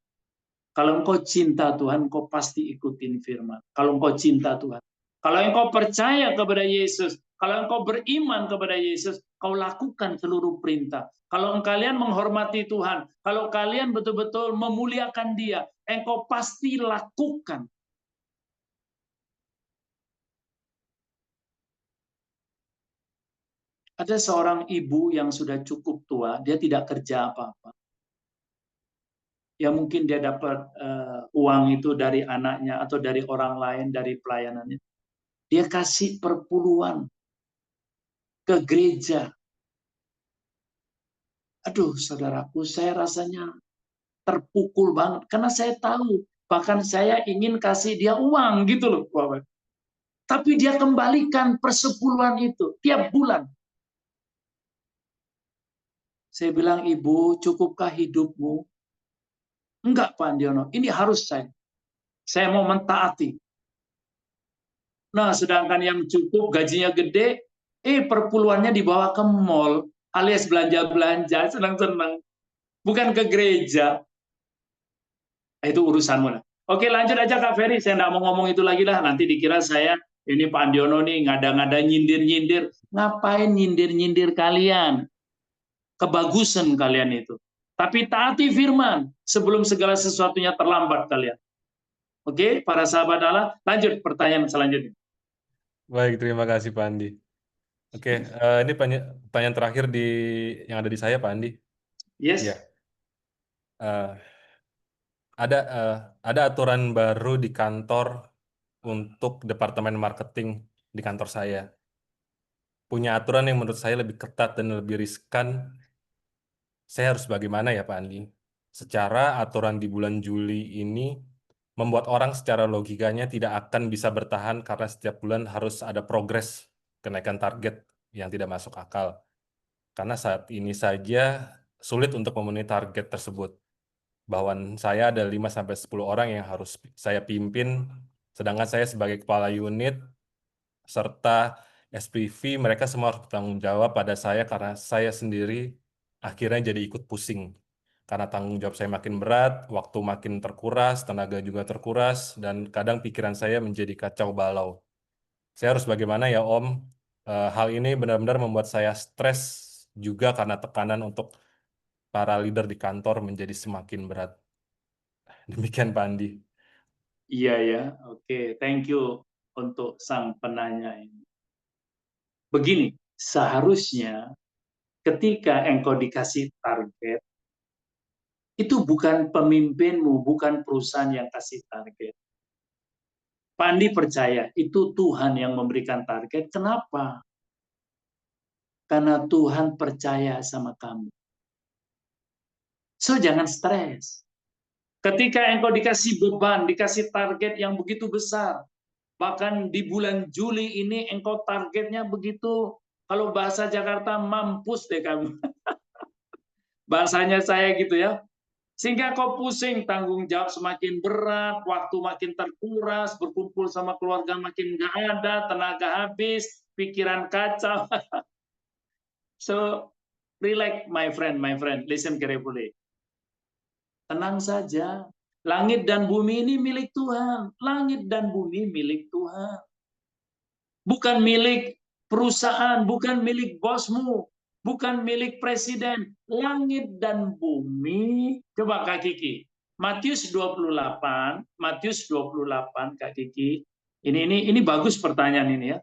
Kalau engkau cinta Tuhan, engkau pasti ikutin firman. Kalau engkau cinta Tuhan. Kalau engkau percaya kepada Yesus, kalau engkau beriman kepada Yesus, kau lakukan seluruh perintah. Kalau kalian menghormati Tuhan, kalau kalian betul-betul memuliakan Dia, engkau pasti lakukan. Ada seorang ibu yang sudah cukup tua, dia tidak kerja apa-apa. Ya mungkin dia dapat uang itu dari anaknya atau dari orang lain, dari pelayanannya. Dia kasih perpuluhan ke gereja. Aduh, saudaraku, saya rasanya terpukul banget. Karena saya tahu, bahkan saya ingin kasih dia uang gitu loh. Tapi dia kembalikan persepuluhan itu tiap bulan. Saya bilang, Ibu, cukupkah hidupmu? Enggak, Pak Andiono, ini harus saya. Saya mau mentaati. Nah, sedangkan yang cukup gajinya gede, perpuluhannya dibawa ke mall, alias belanja-belanja, senang-senang. Bukan ke gereja. Itu urusanmu lah. Oke, lanjut aja Kak Ferry. Saya nggak mau ngomong itu lagi lah. Nanti dikira saya, ini Pak Andiono nih, ngada-ngada nyindir-nyindir. Ngapain nyindir-nyindir kalian? Kebagusan kalian itu. Tapi taati firman sebelum segala sesuatunya terlambat kalian. Oke, para sahabat Allah, lanjut pertanyaan selanjutnya. Baik, terima kasih Pak Andi. Oke, ini pertanyaan terakhir yang ada di saya, Pak Andi. Yes. Ya, eh, ada aturan baru di kantor untuk departemen marketing di kantor saya. Punya aturan yang menurut saya lebih ketat dan lebih riskan. Saya harus bagaimana ya Pak Andi? Secara aturan di bulan Juli ini membuat orang secara logikanya tidak akan bisa bertahan karena setiap bulan harus ada progres kenaikan target yang tidak masuk akal. Karena saat ini saja sulit untuk memenuhi target tersebut. Bawahan saya ada 5-10 orang yang harus saya pimpin, sedangkan saya sebagai kepala unit serta SPV mereka semua harus bertanggung jawab pada saya karena saya sendiri akhirnya jadi ikut pusing. Karena tanggung jawab saya makin berat, waktu makin terkuras, tenaga juga terkuras, dan kadang pikiran saya menjadi kacau balau. Saya harus bagaimana ya Om? Hal ini benar-benar membuat saya stres juga karena tekanan untuk para leader di kantor menjadi semakin berat. Demikian Pak Andi. Iya ya, oke, thank you untuk sang penanya ini. Begini, seharusnya ketika engkau dikasih target, itu bukan pemimpinmu, bukan perusahaan yang kasih target. Pak Andi percaya, itu Tuhan yang memberikan target. Kenapa? Karena Tuhan percaya sama kamu. So, jangan stres. Ketika engkau dikasih beban, dikasih target yang begitu besar, bahkan di bulan Juli ini engkau targetnya begitu, kalau bahasa Jakarta, mampus deh kamu. Bahasanya saya gitu ya. Sehingga kau pusing, tanggung jawab semakin berat, waktu makin terkuras, berkumpul sama keluarga makin nggak ada, tenaga habis, pikiran kacau. So, relax my friend, listen carefully. Tenang saja. Langit dan bumi ini milik Tuhan. Langit dan bumi milik Tuhan. Bukan milik perusahaan, bukan milik bosmu, bukan milik presiden. Langit dan bumi. Coba Kak Kiki. Matius 28 Kak Kiki. Ini bagus pertanyaan ini ya.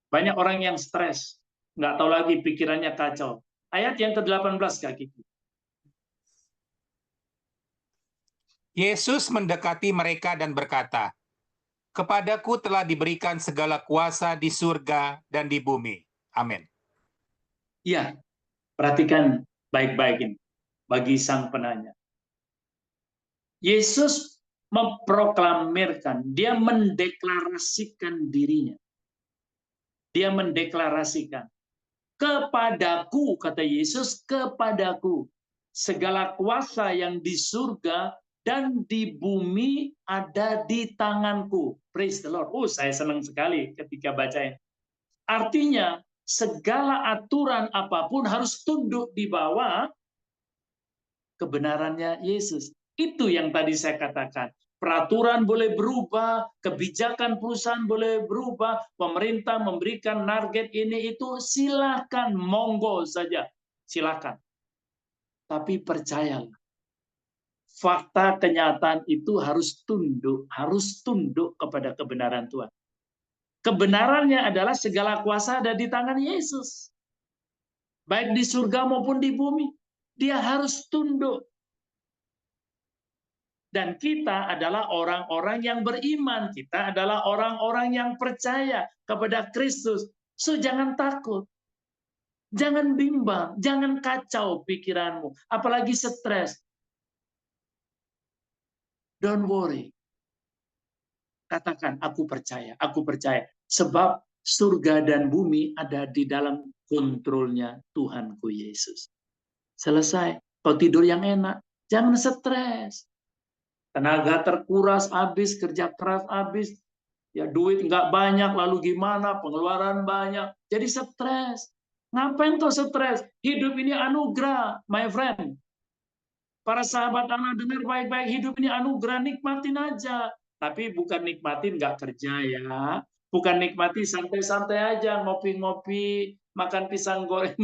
Banyak orang yang stres, nggak tahu lagi pikirannya kacau. Ayat yang ke-18 Kak Kiki. Yesus mendekati mereka dan berkata, "Kepadaku telah diberikan segala kuasa di surga dan di bumi." Amin. Iya, perhatikan baik-baik ini bagi sang penanya. Yesus memproklamirkan, dia mendeklarasikan dirinya. Dia mendeklarasikan, kepadaku, kata Yesus, kepadaku, segala kuasa yang di surga dan di bumi ada di tanganku. Praise the Lord. Saya senang sekali ketika bacain. Artinya, segala aturan apapun harus tunduk di bawah kebenarannya Yesus. Itu yang tadi saya katakan. Peraturan boleh berubah, kebijakan perusahaan boleh berubah, pemerintah memberikan target ini itu, silakan, monggo saja, silakan. Tapi percayalah, fakta kenyataan itu harus tunduk kepada kebenaran Tuhan. Kebenarannya adalah segala kuasa ada di tangan Yesus. Baik di surga maupun di bumi. Dia harus tunduk. Dan kita adalah orang-orang yang beriman. Kita adalah orang-orang yang percaya kepada Kristus. So, jangan takut. Jangan bimbang. Jangan kacau pikiranmu. Apalagi stres. Don't worry. Katakan, aku percaya. Aku percaya. Sebab surga dan bumi ada di dalam kontrolnya Tuhanku Yesus. Selesai. Kau tidur yang enak. Jangan stres. Tenaga terkuras habis, kerja keras habis, ya duit nggak banyak, lalu gimana, pengeluaran banyak, jadi stres. Ngapain kau stres? Hidup ini anugerah, my friend. Para sahabat anak dengar baik-baik, hidup ini anugerah, nikmatin aja. Tapi bukan nikmatin nggak kerja ya, bukan nikmati santai-santai aja, ngopi-ngopi, makan pisang goreng.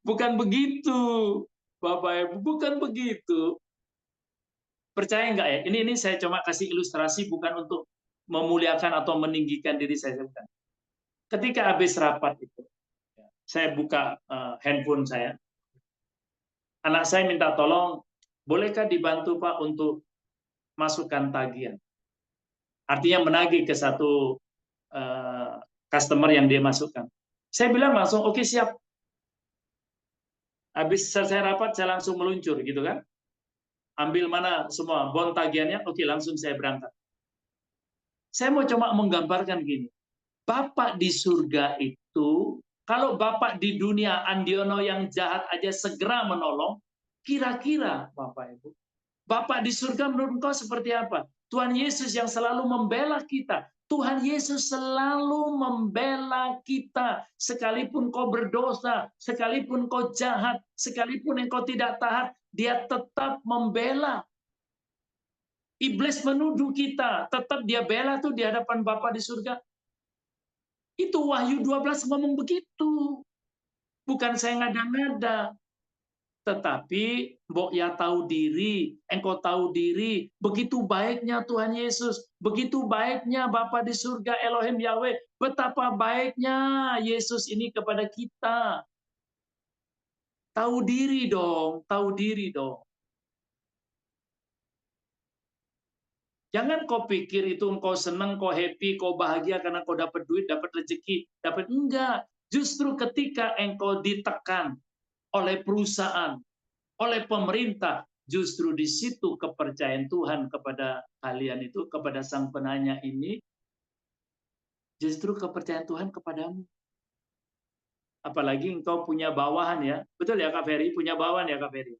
Bukan begitu, Bapak Ibu, bukan begitu. Percaya nggak ya? Ini saya cuma kasih ilustrasi, bukan untuk memuliakan atau meninggikan diri saya, bukan. Ketika habis rapat itu, saya buka handphone saya. Anak saya minta tolong, bolehkah dibantu Pak untuk masukkan tagihan? Artinya menagih ke satu customer yang dia masukkan. Saya bilang langsung, oke, siap. Habis selesai rapat, saya langsung meluncur, gitu kan. Ambil mana semua bon tagihannya, oke, langsung saya berangkat. Saya mau cuma menggambarkan gini, Bapak di surga itu, kalau Bapak di dunia Andiono yang jahat aja segera menolong, kira-kira Bapak Ibu, Bapak di surga menurut engkau seperti apa? Tuhan Yesus yang selalu membela kita. Tuhan Yesus selalu membela kita. Sekalipun kau berdosa, sekalipun kau jahat, sekalipun engkau tidak taat, dia tetap membela. Iblis menuduh kita, tetap dia bela tuh di hadapan Bapa di surga. Itu Wahyu 12 ngomong begitu. Bukan saya ngada-ngada. Tetapi mbok ya tahu diri, engkau tahu diri, begitu baiknya Tuhan Yesus, begitu baiknya Bapa di surga Elohim Yahweh, betapa baiknya Yesus ini kepada kita. Tahu diri dong, tahu diri dong. Jangan kau pikir itu engkau senang, kau happy, kau bahagia karena kau dapat duit, dapat rezeki, dapat enggak. Justru ketika engkau ditekan oleh perusahaan, oleh pemerintah, justru di situ kepercayaan Tuhan kepada kalian itu, kepada sang penanya ini, justru kepercayaan Tuhan kepadamu. Apalagi engkau punya bawahan ya. Betul ya Kak Ferry? Punya bawahan ya Kak Ferry?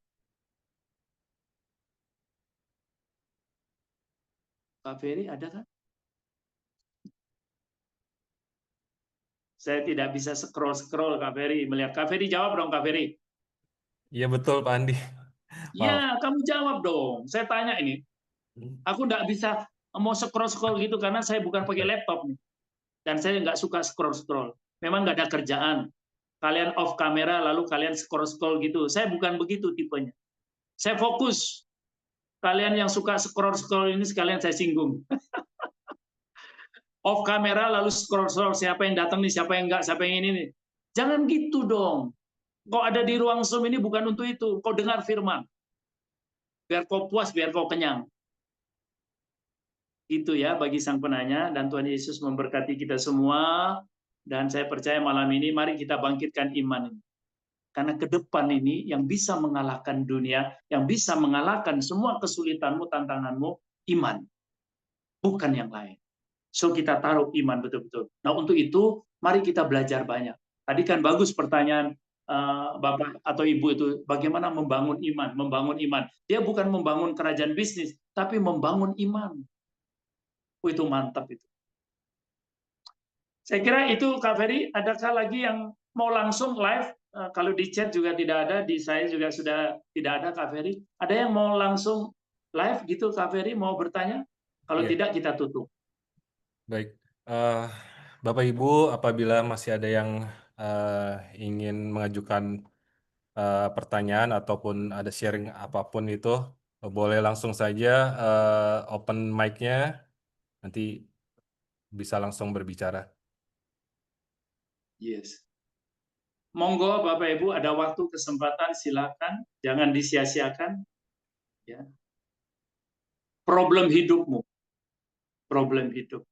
Kak Ferry ada kan? Saya tidak bisa scroll-scroll Kak Ferry. Melihat Kak Ferry, jawab dong Kak Ferry. Iya betul Pak Andi. Maaf. Ya, kamu jawab dong. Saya tanya ini. Aku nggak bisa mau scroll-scroll gitu karena saya bukan pakai laptop nih. Dan saya nggak suka scroll-scroll. Memang nggak ada kerjaan. Kalian off kamera lalu kalian scroll-scroll gitu. Saya bukan begitu tipenya. Saya fokus. Kalian yang suka scroll-scroll ini sekalian saya singgung. Off kamera lalu scroll-scroll, siapa yang datang nih, siapa yang enggak, siapa yang ini nih. Jangan gitu dong. Kau ada di ruang Zoom ini bukan untuk itu. Kau dengar firman. Biar kau puas, biar kau kenyang. Itu ya bagi sang penanya, dan Tuhan Yesus memberkati kita semua. Dan saya percaya malam ini mari kita bangkitkan iman ini. Karena ke depan ini yang bisa mengalahkan dunia, yang bisa mengalahkan semua kesulitanmu, tantanganmu, iman. Bukan yang lain. So kita taruh iman betul-betul. Nah untuk itu mari kita belajar banyak. Tadi kan bagus pertanyaan Bapak atau Ibu itu, bagaimana membangun iman. Membangun iman. Dia bukan membangun kerajaan bisnis, tapi membangun iman. Oh, itu mantap itu. Saya kira itu Kak Ferry, adakah lagi yang mau langsung live? Kalau di chat juga tidak ada, di saya juga sudah tidak ada Kak Ferry. Ada yang mau langsung live gitu Kak Ferry, mau bertanya? Kalau tidak kita tutup. Baik, Bapak Ibu, apabila masih ada yang ingin mengajukan pertanyaan ataupun ada sharing apapun itu, boleh langsung saja open mic-nya, nanti bisa langsung berbicara. Yes. Monggo Bapak Ibu, ada waktu kesempatan silakan, jangan disia-siakan. Ya. Problem hidupmu, problem hidup,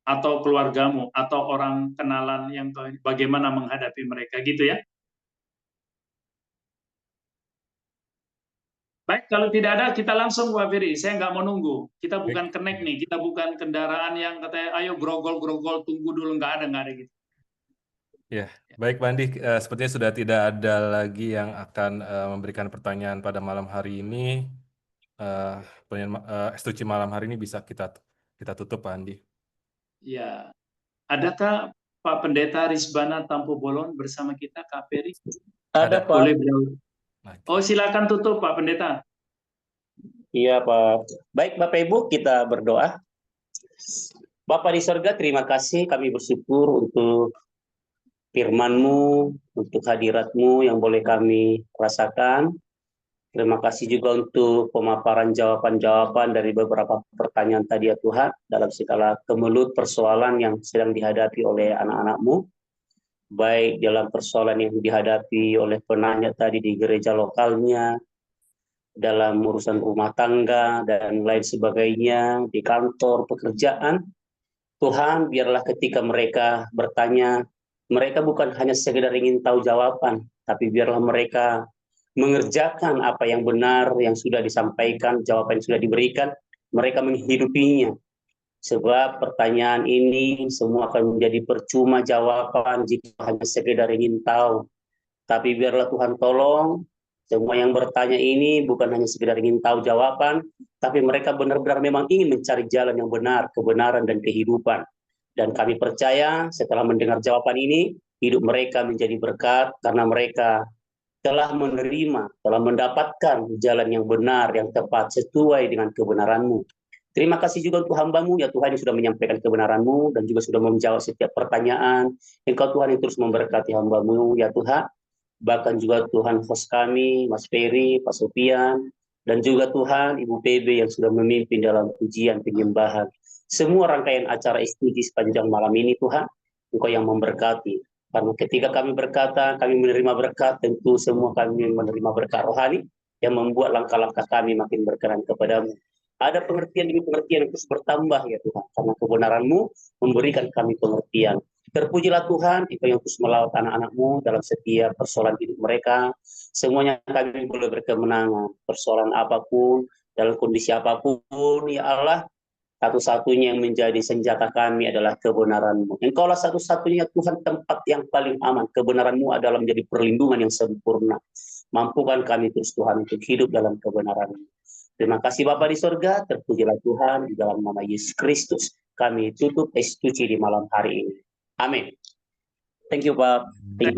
atau keluargamu, atau orang kenalan yang bagaimana menghadapi mereka, gitu ya. Baik, kalau tidak ada, kita langsung Pak Ferry. Saya nggak mau nunggu. Kita bukan connect nih, kita bukan kendaraan yang katanya, ayo grogol-grogol, tunggu dulu, nggak ada gitu. Ya, baik Pak Andi, sepertinya sudah tidak ada lagi yang akan memberikan pertanyaan pada malam hari ini. Estuci malam hari ini bisa kita tutup Pak Andi. Ya, adakah Pak Pendeta Rizbana Tampu Bolon bersama kita, Kak Ferry? Ada Pak. Boleh beliau. Oh, silakan tutup Pak Pendeta. Iya Pak. Baik Bapak Ibu, kita berdoa. Bapa di sorga, terima kasih, kami bersyukur untuk firman-Mu, untuk hadirat-Mu yang boleh kami rasakan. Terima kasih juga untuk pemaparan jawaban-jawaban dari beberapa pertanyaan tadi ya Tuhan, dalam segala kemelut persoalan yang sedang dihadapi oleh anak-anak-Mu, baik dalam persoalan yang dihadapi oleh penanya tadi di gereja lokalnya, dalam urusan rumah tangga, dan lain sebagainya, di kantor, pekerjaan. Tuhan, biarlah ketika mereka bertanya, mereka bukan hanya sekedar ingin tahu jawaban, tapi biarlah mereka mengerjakan apa yang benar, yang sudah disampaikan, jawaban yang sudah diberikan, mereka menghidupinya. Sebab pertanyaan ini semua akan menjadi percuma jawaban jika hanya sekedar ingin tahu. Tapi biarlah Tuhan tolong, semua yang bertanya ini bukan hanya sekedar ingin tahu jawaban, tapi mereka benar-benar memang ingin mencari jalan yang benar, kebenaran dan kehidupan. Dan kami percaya setelah mendengar jawaban ini, hidup mereka menjadi berkat karena mereka telah menerima, telah mendapatkan jalan yang benar, yang tepat, sesuai dengan kebenaran-Mu. Terima kasih juga untuk hamba-Mu, ya Tuhan, yang sudah menyampaikan kebenaran-Mu, dan juga sudah menjawab setiap pertanyaan. Engkau Tuhan yang terus memberkati hamba-Mu, ya Tuhan. Bahkan juga Tuhan host kami, Mas Ferry, Pak Sofian, dan juga Tuhan, Ibu PB yang sudah memimpin dalam ujian penyembahan. Semua rangkaian acara STG sepanjang malam ini, Tuhan, Engkau yang memberkati. Karena ketika kami berkata, kami menerima berkat, tentu semua kami menerima berkat rohani yang membuat langkah-langkah kami makin berkenan kepadamu. Ada pengertian demi pengertian yang terus bertambah ya Tuhan, karena kebenaran-Mu memberikan kami pengertian. Terpujilah Tuhan, Engkau yang terus melawat anak-anak-Mu dalam setiap persoalan hidup mereka. Semuanya kami boleh berkemenangan, persoalan apapun, dalam kondisi apapun, ya Allah, satu-satunya yang menjadi senjata kami adalah kebenaran-Mu. Engkaulah satu-satunya Tuhan tempat yang paling aman. Kebenaran-Mu adalah menjadi perlindungan yang sempurna. Mampukan kami terus Tuhan untuk hidup dalam kebenaran-Mu. Terima kasih Bapa di sorga, terpujilah Tuhan di dalam nama Yesus Kristus. Kami tutup STG di malam hari ini. Amin. Thank you Pak. Thank you.